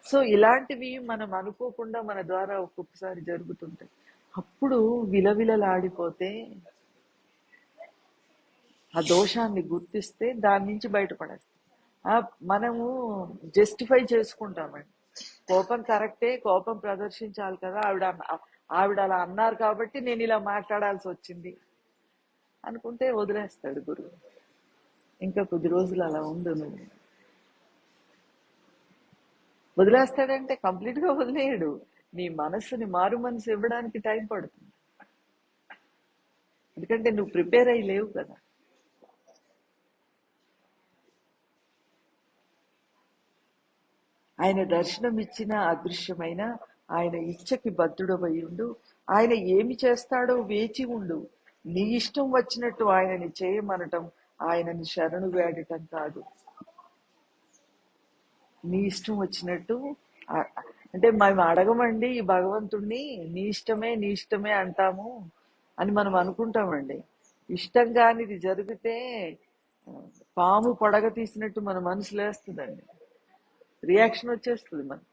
సో ఇలాంటివి మనం అనుకోకుండా మన ద్వారా ఒక్కొక్కసారి జరుగుతుంటాయి. అప్పుడు విలవిలలాడిపోతే, ఆ దోషాన్ని గుర్తిస్తే దాని నుంచి బయటపడాలి. మనము జస్టిఫై చేసుకుంటామండి, కోపం కరెక్టే, కోపం ప్రదర్శించాలి కదా, ఆవిడ అలా అన్నారు కాబట్టి నేను ఇలా మాట్లాడాల్సి వచ్చింది అనుకుంటే వదిలేస్తాడు గురువు. ఇంకా కొద్ది రోజులు అలా ఉండు నువ్వు. వదిలేస్తాడంటే కంప్లీట్ గా వదిలేయడు, నీ మనస్సుని మారు మనసు ఇవ్వడానికి టైం పడుతుంది. ఎందుకంటే నువ్వు ప్రిపేర్ అయ్యి లేవు కదా. ఆయన దర్శనం ఇచ్చిన అదృశ్యమైన ఆయన ఇచ్చకి బద్ధుడవై ఉండు. ఆయన ఏమి చేస్తాడో వేచి ఉండు. నీ ఇష్టం వచ్చినట్టు ఆయనని చేయమనటం ఆయనని శరణు వేడటం కాదు. నీ ఇష్టం వచ్చినట్టు అంటే మేము అడగమండి ఈ భగవంతుణ్ణి, నీ ఇష్టమే నీ ఇష్టమే అంటాము అని మనం అనుకుంటామండి. ఇష్టం కానిది జరిగితే పాము పడగ తీసినట్టు మన మనసు లేస్తుందండి, రియాక్షన్ వచ్చేస్తుంది మనకి.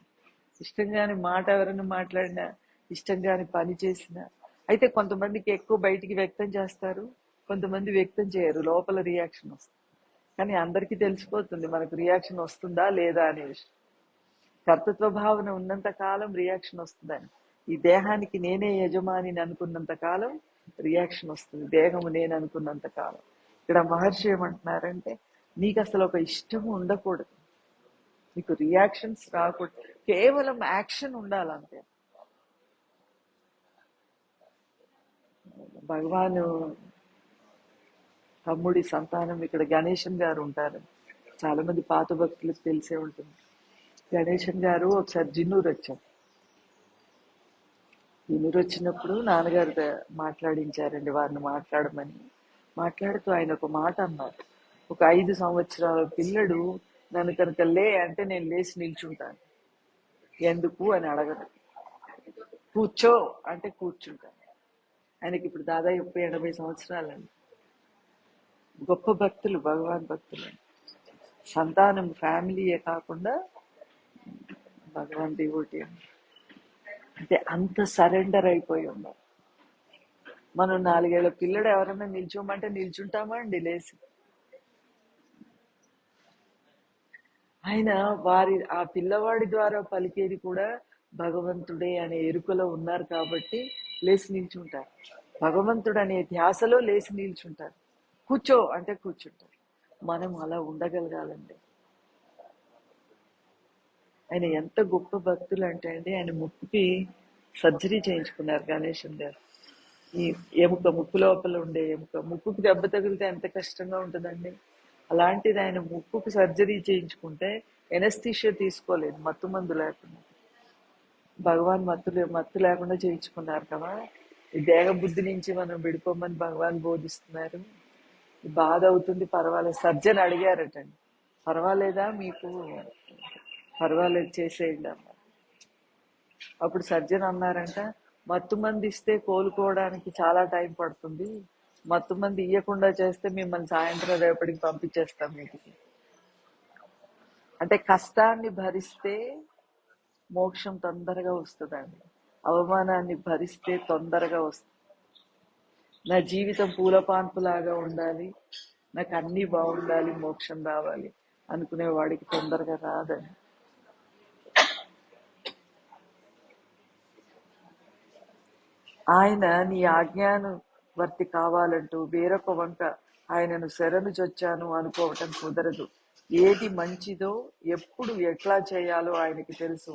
ఇష్టం కాని మాట ఎవరైనా మాట్లాడినా, ఇష్టం కాని పని చేసినా. అయితే కొంతమందికి ఎక్కువ బయటికి వ్యక్తం చేస్తారు, కొంతమంది వ్యక్తం చేయరు, లోపల రియాక్షన్ వస్తుంది. కానీ అందరికీ తెలిసిపోతుంది మనకు రియాక్షన్ వస్తుందా లేదా అనే విషయం. కర్తృత్వ భావన ఉన్నంత కాలం రియాక్షన్ వస్తుందని. ఈ దేహానికి నేనే యజమానిని అనుకున్నంత కాలం రియాక్షన్ వస్తుంది, దేహము నేను అనుకున్నంత కాలం. ఇక్కడ మహర్షి ఏమంటున్నారంటే, నీకు అసలు ఒక ఇష్టము ఉండకూడదు, నీకు రియాక్షన్స్ రాకూడదు, కేవలం యాక్షన్ ఉండాలంతే. భగవాను తమ్ముడి సంతానం ఇక్కడ గణేశన్ గారు ఉంటారు. చాలా మంది పాత భక్తులకు తెలిసే ఉంటుంది. గణేశన్ గారు ఒకసారి జిన్నూరు వచ్చారు. జిన్నూరు వచ్చినప్పుడు నాన్నగారు మాట్లాడించారండి వారిని మాట్లాడమని. మాట్లాడుతూ ఆయన ఒక మాట అన్నారు, ఒక 5 సంవత్సరాల పిల్లడు నన్ను కనుక లే అంటే నేను లేచి నిల్చుంటాను, ఎందుకు అని అడగను, కూర్చో అంటే కూర్చుంటాను. ఆయనకి ఇప్పుడు దాదాపు 80 సంవత్సరాలండి. గొప్ప భక్తులు, భగవాన్ భక్తులు. సంతానం ఫ్యామిలీయే కాకుండా భగవాన్ డివోటీ అంటే అంత సరెండర్ అయిపోయి ఉన్నారు. మనం 4 ఏళ్ల పిల్లడు ఎవరైనా నిల్చోమంటే నిల్చుంటామా అండి లేచి? ఆయన ఆ పిల్లవాడి ద్వారా పలికేది కూడా భగవంతుడే అనే ఎరుకలో ఉన్నారు కాబట్టి లేచి నిల్చుంటారు. భగవంతుడు అనే ధ్యాసలో లేచి నిల్చుంటారు. కూర్చో అంటే కూర్చుంటారు. మనం అలా ఉండగలగాలండి. ఆయన ఎంత గొప్ప భక్తులు అంటే అండి, ఆయన ముక్కుకి సర్జరీ చేయించుకున్నారు గణేశన్ గారు. ఈ ఎముక, ముక్కు లోపల ఉండే ఎముక, ముక్కుకి దెబ్బ తగిలితే ఎంత కష్టంగా ఉంటుందండి. అలాంటిది ఆయన ముక్కుకు సర్జరీ చేయించుకుంటే ఎనస్థీషియా తీసుకోలేదు, మత్తు మందు లేకుండా. భగవాన్ మత్తు లేకుండా చేయించుకున్నారు కదా. ఈ దేహ బుద్ధి నుంచి మనం విడిపోమని భగవాన్ బోధిస్తున్నారు. బాధ అవుతుంది, పర్వాలేదు. సర్జన్ అడిగారటండి, పర్వాలేదా మీకు? పర్వాలేదు, చేసేయండి అన్నారు. అప్పుడు సర్జన్ అన్నారంట, మత్తు మంది ఇస్తే కోలుకోవడానికి చాలా టైం పడుతుంది, మత్తు మంది ఇవ్వకుండా చేస్తే మిమ్మల్ని సాయంత్రం రేపటికి పంపించేస్తాం ఇంటికి. అంటే కష్టాన్ని భరిస్తే మోక్షం తొందరగా వస్తుందండి, అవమానాన్ని భరిస్తే తొందరగా వస్తుంది. నా జీవితం పూలపాన్పులాగా ఉండాలి, నాకు అన్నీ బాగుండాలి, మోక్షం రావాలి అనుకునే వాడికి తొందరగా రాదండి. ఆయన నీ ఆజ్ఞాను వర్తి కావాలంటూ వేరొక వంక ఆయనను శరణు చొచ్చాను అనుకోవటం కుదరదు. ఏది మంచిదో ఎప్పుడు ఎట్లా చేయాలో ఆయనకి తెలుసు,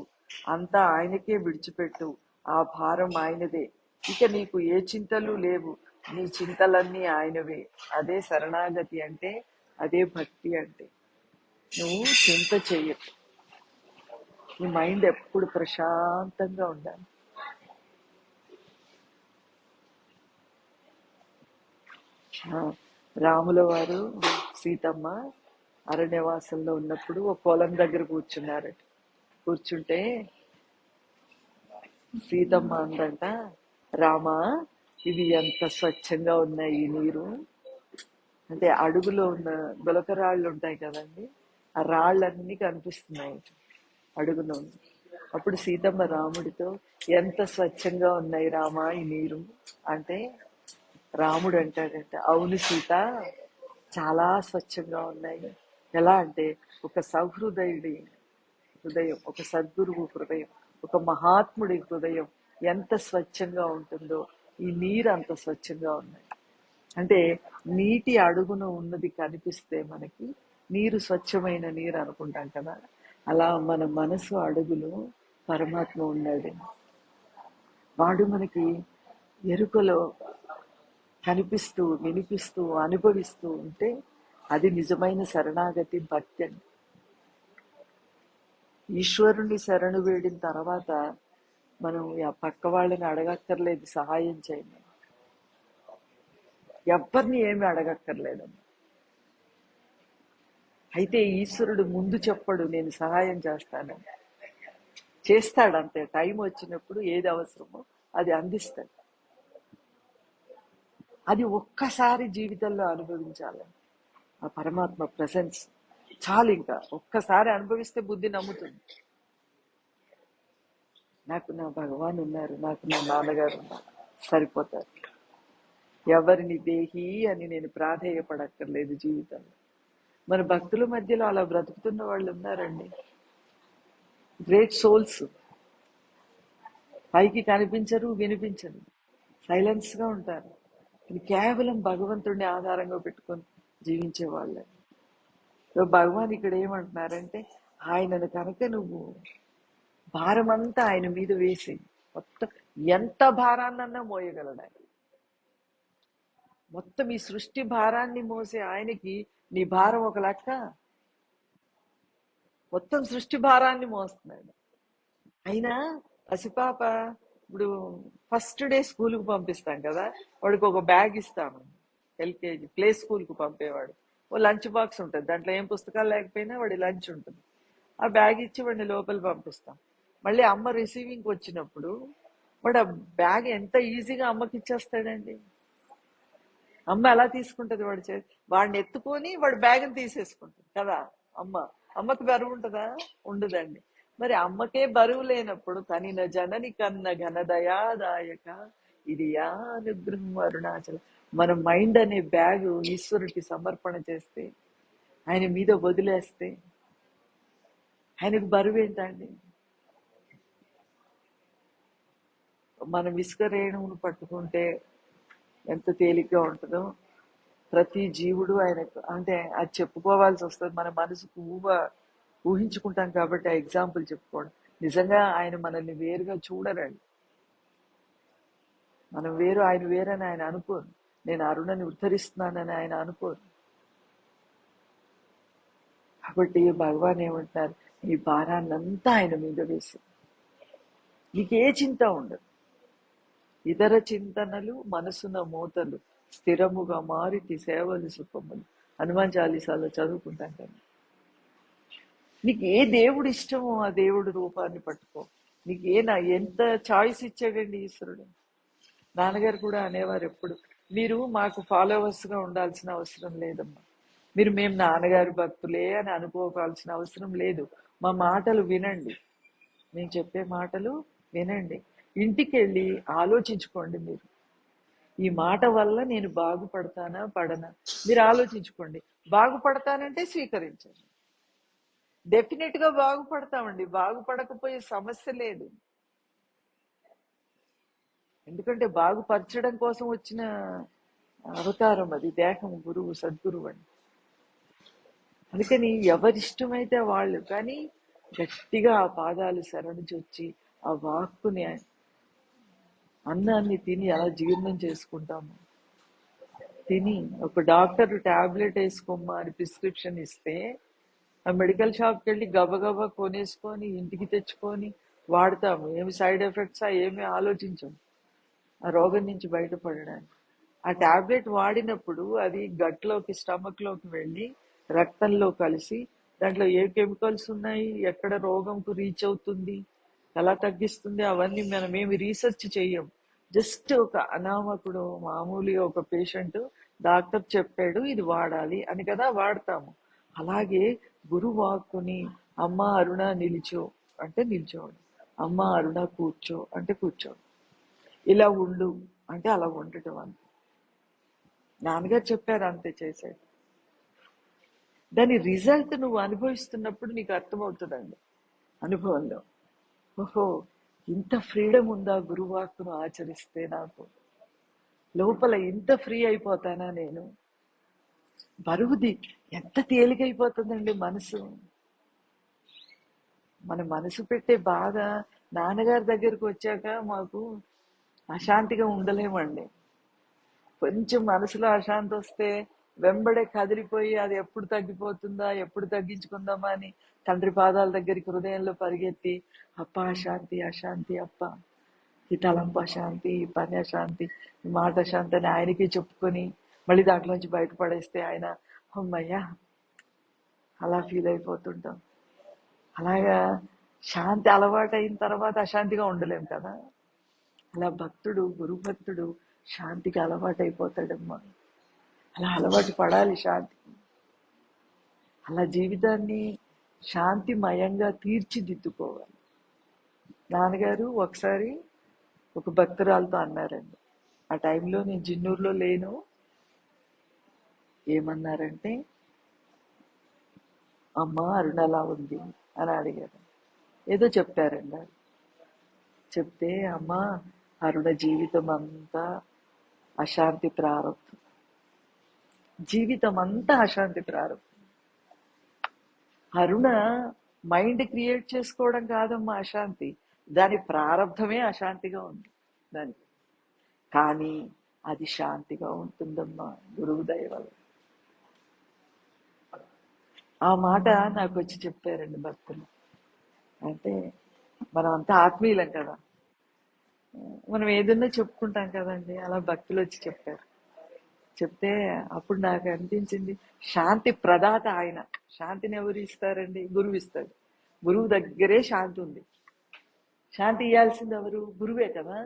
అంతా ఆయనకే విడిచిపెట్టు, ఆ భారం ఆయనదే. ఇక నీకు ఏ చింతలు లేవు, నీ చింతలన్నీ ఆయనవే. అదే శరణాగతి అంటే, అదే భక్తి అంటే. నువ్వు చింత చెయ్యకు, నీ మైండ్ ఎప్పుడు ప్రశాంతంగా ఉండాలి. రాముల వారు సీతమ్మ అరణ్యవాసంలో ఉన్నప్పుడు ఒక పొలం దగ్గర కూర్చున్నారట. కూర్చుంటే సీతమ్మ అందంట, రామా ఇది ఎంత స్వచ్ఛంగా ఉన్నాయి ఈ నీరు అంటే, అడుగులో ఉన్న గులకరాళ్ళు ఉంటాయి కదండి, ఆ రాళ్ళన్నీ కనిపిస్తున్నాయి అడుగులో. అప్పుడు సీతమ్మ రాముడితో, ఎంత స్వచ్ఛంగా ఉన్నాయి రామా ఈ నీరు అంటే, రాముడు అంటాడంటే, అవును సీత, చాలా స్వచ్ఛంగా ఉన్నాయి. ఎలా అంటే, ఒక సహృదయుడి హృదయం, ఒక సద్గురువు హృదయం, ఒక మహాత్ముడి హృదయం ఎంత స్వచ్ఛంగా ఉంటుందో ఈ నీరు అంత స్వచ్ఛంగా ఉన్నాయి. అంటే నీటి అడుగున ఉన్నది కనిపిస్తే మనకి నీరు స్వచ్ఛమైన నీరు అనుకుంటాం కదా, అలా మన మనసు అడుగులో పరమాత్మ ఉన్నాడు. వాడు మనకి ఎరుకలో కనిపిస్తూ వినిపిస్తూ అనుభవిస్తూ ఉంటే అది నిజమైన శరణాగతి, భక్తి అండి. ఈశ్వరుని శరణు వేడిన తర్వాత మనం పక్క వాళ్ళని అడగక్కర్లేదు సహాయం చేయండి, ఎవరిని ఏమి అడగక్కర్లేదండి. అయితే ఈశ్వరుడు ముందు చెప్పడు నేను సహాయం చేస్తానని, చేస్తాడు అంతే. టైం వచ్చినప్పుడు ఏది అవసరమో అది అందిస్తాడు. అది ఒక్కసారి జీవితంలో అనుభవించాలి, ఆ పరమాత్మ ప్రెసెన్స్ చాలు. ఇంకా ఒక్కసారి అనుభవిస్తే బుద్ధి నమ్ముతుంది. నాకు నా భగవాన్ ఉన్నారు, నాకు నా నాన్నగారు ఉన్నారు, సరిపోతారు. ఎవరిని దేహి అని నేను ప్రాధేయపడక్కర్లేదు జీవితంలో. మన భక్తుల మధ్యలో అలా బ్రతుకుతున్న వాళ్ళు ఉన్నారండి. గ్రేట్ సోల్స్ పైకి కనిపించరు, వినిపించరు, సైలెన్స్గా ఉంటారు. ఇది కేవలం భగవంతుడిని ఆధారంగా పెట్టుకొని జీవించే వాళ్ళే. సో భగవాన్ ఇక్కడ ఏమంటున్నారంటే, ఆయనను కనుక నువ్వు భారమంతా ఆయన మీద వేసి, మొత్తం ఎంత భారాన్నన్నా మోయగలడు ఆయన. మొత్తం ఈ సృష్టి భారాన్ని మోసే ఆయనకి నీ భారం ఒక లెక్క, మొత్తం సృష్టి భారాన్ని మోస్తున్నాడు. అయినా పసిపాప ఇప్పుడు ఫస్ట్ డే స్కూల్కి పంపిస్తాం కదా, వాడికి ఒక బ్యాగ్ ఇస్తాము. ఎల్కేజీ ప్లే స్కూల్కి పంపేవాడు ఓ లంచ్ బాక్స్ ఉంటుంది, దాంట్లో ఏం పుస్తకాలు లేకపోయినా వాడి లంచ్ ఉంటుంది. ఆ బ్యాగ్ ఇచ్చి వాడిని లోపల పంపిస్తాం. మళ్ళీ అమ్మ రిసీవింగ్కి వచ్చినప్పుడు వాడు ఆ బ్యాగ్ ఎంత ఈజీగా అమ్మకి ఇచ్చేస్తాడండి. అమ్మ ఎలా తీసుకుంటది వాడి చేతి, వాడిని ఎత్తుకొని వాడి బ్యాగ్ని తీసేసుకుంటుంది కదా అమ్మ. అమ్మకి బరువు ఉంటుందా? ఉండదండి. మరి అమ్మకే బరువు లేనప్పుడు కనిన జనని కన్న ఘనదయాదాయక ఇది యా అనుగ్రహం అరుణాచల. మన మైండ్ అనే బ్యాగ్ ఈశ్వరుడికి సమర్పణ చేస్తే, ఆయన మీద వదిలేస్తే ఆయనకు బరువు ఏంటండి? మనం ఇసుక రేణువును పట్టుకుంటే ఎంత తేలిగ్గా ఉంటుందో, ప్రతి జీవుడు ఆయనకు అంటే అది చెప్పుకోవాల్సి వస్తుంది. మన మనసుకు ఊహించుకుంటాం కాబట్టి ఆ ఎగ్జాంపుల్ చెప్పుకోవడం. నిజంగా ఆయన మనల్ని వేరుగా చూడరండి. మనం వేరు, ఆయన వేరని ఆయన అనుకోరు. నేను అరుణని ఉద్ధరిస్తున్నానని ఆయన అనుకోరు. కాబట్టి భగవాన్ ఏమంటారు, ఈ భారాన్నంతా ఆయన మీద వేసి నీకు ఏ చింత ఉండదు. ఇతర చింతనలు మనసున మోతలు స్థిరముగా మారితి సేవలు సుఖములు. హనుమాన్ చాలీసాలో చదువుకుంటాం కదా. నీకు ఏ దేవుడు ఇష్టమో ఆ దేవుడు రూపాన్ని పట్టుకో. నీకు ఎంత చాయిస్ ఇచ్చాడండి ఈశ్వరుడు. నాన్నగారు కూడా అనేవారు ఎప్పుడు, మీరు మాకు ఫాలోవర్స్ గా ఉండాల్సిన అవసరం లేదమ్మా, మేము నాన్నగారి భక్తులే అని అనుకోవాల్సిన అవసరం లేదు. మా మాటలు వినండి, నేను చెప్పే మాటలు వినండి. ఇంటికి వెళ్ళి ఆలోచించుకోండి. మీరు ఈ మాట వల్ల నేను బాగుపడతానా పడనా మీరు ఆలోచించుకోండి. బాగుపడతానంటే స్వీకరించండి. డెఫినెట్ గా బాగుపడతామండి, బాగుపడకపోయే సమస్య లేదు. ఎందుకంటే బాగుపరచడం కోసం వచ్చిన అవతారం అది, దేహం గురువు సద్గురువు అని. అందుకని ఎవరిష్టమైతే వాళ్ళు, కానీ గట్టిగా ఆ పాదాలు శరణి వచ్చి ఆ వాక్కుని, అన్నాన్ని తిని ఎలా జీర్ణం చేసుకుంటాము. తిని ఒక డాక్టర్ టాబ్లెట్ వేసుకోమ్మా అని ప్రిస్క్రిప్షన్ ఇస్తే, ఆ మెడికల్ షాప్కి వెళ్ళి గబగబా కొనేసుకొని ఇంటికి తెచ్చుకొని వాడతాము. ఏమి సైడ్ ఎఫెక్ట్సా ఏమి ఆలోచించము ఆ రోగం నుంచి బయటపడడానికి. ఆ టాబ్లెట్ వాడినప్పుడు అది గట్లోకి స్టమక్లోకి వెళ్ళి రక్తంలో కలిసి దాంట్లో ఏ కెమికల్స్ ఉన్నాయి, ఎక్కడ రోగంకు రీచ్ అవుతుంది, ఎలా తగ్గిస్తుంది, అవన్నీ మనం ఏమి రీసెర్చ్ చెయ్యం. జస్ట్ ఒక అనామకుడు మామూలుగా ఒక పేషెంట్ డాక్టర్ చెప్పాడు ఇది వాడాలి అని కదా వాడతాము. అలాగే గురువాక్కుని అమ్మ అరుణ నిలిచో అంటే నిల్చోడు, అమ్మ అరుణ కూర్చో అంటే కూర్చోడు, ఇలా ఉండు అంటే అలా ఉండటం. అంతే నాన్నగారు చెప్పారు, అంతే చేశాడు. దాని రిజల్ట్ నువ్వు అనుభవిస్తున్నప్పుడు నీకు అర్థమవుతుందండి. అనుభవంలో ఓహో ఇంత ఫ్రీడమ్ ఉందా గురువాక్కును ఆచరిస్తే, నాకు లోపల ఇంత ఫ్రీ అయిపోతానా నేను. బరువుది ఎంత తేలికైపోతుందండి మనసు. మన మనసు పెట్టే బాధ నాన్నగారి దగ్గరకు వచ్చాక మాకు అశాంతిగా ఉండలేమండి. కొంచెం మనసులో అశాంతి వస్తే వెంబడే కదిలిపోయి అది ఎప్పుడు తగ్గిపోతుందా, ఎప్పుడు తగ్గించుకుందామా అని తండ్రి పాదాల దగ్గరికి హృదయంలో పరిగెత్తి, అప్ప అశాంతి అశాంతి అప్ప, ఈ తలంపు అశాంతి, ఈ పని అశాంతి, ఈ మాట అశాంతి అని ఆయనకి చెప్పుకొని మళ్ళీ దాంట్లోంచి బయటపడేస్తే ఆయన అమ్మయ్యా అలా ఫీల్ అయిపోతుంటాం. అలాగా శాంతి అలవాటు అయిన తర్వాత అశాంతిగా ఉండలేం కదా. అలా భక్తుడు గురు భక్తుడు శాంతికి అలవాటు అయిపోతాడమ్మా. అలా అలవాటు పడాలి శాంతి. అలా జీవితాన్ని శాంతిమయంగా తీర్చిదిద్దుకోవాలి. నాన్నగారు ఒకసారి ఒక భక్తురాలతో అన్నారండి, ఆ టైంలో నేను జిన్నూరులో లేను. ఏమన్నారంటే, అమ్మ అరుణలా ఉంది అని అడిగారు. ఏదో చెప్పారండి. చెప్తే అమ్మ, అరుణ జీవితం అంతా అశాంతి ప్రారంభం. జీవితం అంతా అశాంతి ప్రారంభం. అరుణ మైండ్ క్రియేట్ చేసుకోవడం కాదమ్మా అశాంతి. దాని ప్రారంధమే అశాంతిగా ఉంది దానికి. కానీ అది శాంతిగా ఉంటుందమ్మా గురువు దయ వల్ల. ఆ మాట నాకు వచ్చి చెప్పారండి భక్తులు. అంటే మనం అంతా ఆత్మీయులం కదా, మనం ఏదన్నా చెప్పుకుంటాం కదండి. అలా భక్తులు వచ్చి చెప్పారు. చెప్తే అప్పుడు నాకు అనిపించింది, శాంతి ప్రదాత ఆయన. శాంతిని ఎవరు ఇస్తారండి? గురువు ఇస్తాడు. గురువు దగ్గరే శాంతి ఉంది. శాంతి ఇవ్వాల్సింది ఎవరు? గురువే కదా.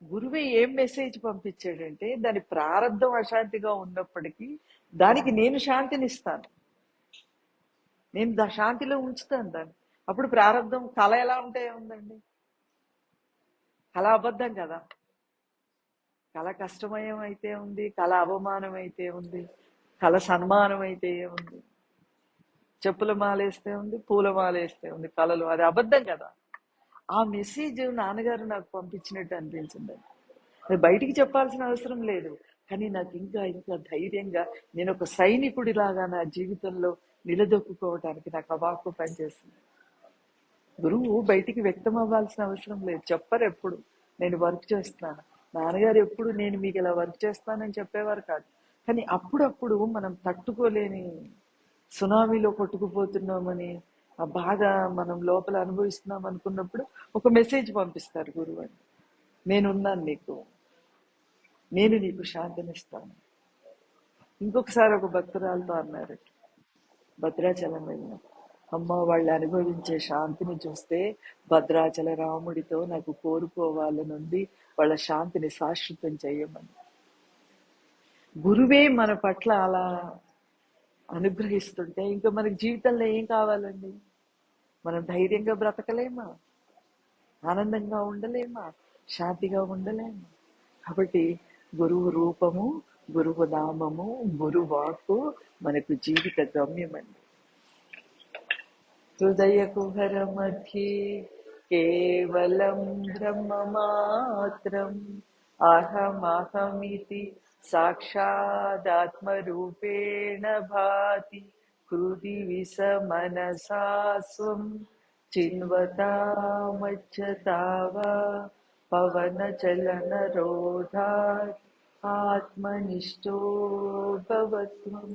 గురువే ఏం మెసేజ్ పంపించాడంటే, దాని ప్రారంధం అశాంతిగా ఉన్నప్పటికీ దానికి నేను శాంతిని ఇస్తాను, నేను శాంతిలో ఉంచుతాను దాన్ని. అప్పుడు ప్రారంధం కళ ఎలా ఉంటే ఉందండి? కళ అబద్ధం కదా. కళ కష్టమయం అయితే ఉంది, కళ అవమానం అయితే ఉంది, కళ సన్మానం అయితే ఉంది, చెప్పుల మాలేస్తే ఉంది, పూల మాలేస్తే ఉంది కళలు. అది అబద్ధం కదా. ఆ మెసేజ్ నాన్నగారు నాకు పంపించినట్టు అనిపించింది. అది బయటికి చెప్పాల్సిన అవసరం లేదు, కానీ నాకు ఇంకా ఇంకా ధైర్యంగా నేను ఒక సైనికుడిలాగా నా జీవితంలో నిలదొక్కుకోవడానికి నాకు అవాకు పనిచేస్తుంది. గురువు బయటికి వ్యక్తం అవ్వాల్సిన అవసరం లేదు, చెప్పరు ఎప్పుడు నేను వర్క్ చేస్తున్నాను. నాన్నగారు ఎప్పుడు నేను మీకు ఇలా వర్క్ చేస్తానని చెప్పేవారు కాదు. కానీ అప్పుడప్పుడు మనం తట్టుకోలేని సునామీలో కొట్టుకుపోతున్నామని, ఆ బాధ మనం లోపల అనుభవిస్తున్నాం అనుకున్నప్పుడు ఒక మెసేజ్ పంపిస్తారు గురువు అని. నేనున్నాను నీకు, నేను నీకు శాంతినిస్తాను. ఇంకొకసారి ఒక భక్తురాలతో అన్నారు, భద్రాచలం వెళ్ళిన అమ్మ, వాళ్ళు అనుభవించే శాంతిని చూస్తే భద్రాచల రాముడితో నాకు కోరుకోవాలనుంది, వాళ్ళ శాంతిని శాశ్వతం చేయమని. గురువే మన పట్ల అలా అనుగ్రహిస్తుంటే ఇంకా మనకి జీవితంలో ఏం కావాలండి? మనం ధైర్యంగా బ్రతకలేమా? ఆనందంగా ఉండలేమా? శాంతిగా ఉండలేమా? కాబట్టి గురువు రూపము, గురువు నామము, గురువాకు మనకు జీవిత గమ్యమండి. హృదయ కుహర మధ్యే కేవలం బ్రహ్మమాత్రం అహమహమితి సాక్షాదాత్మరూపేణ భాతి హృది విసమనసా స్వం చిన్వతామచ్చతావా పవన చలన రోధాత్ ఆత్మనిష్టో భవత్వం.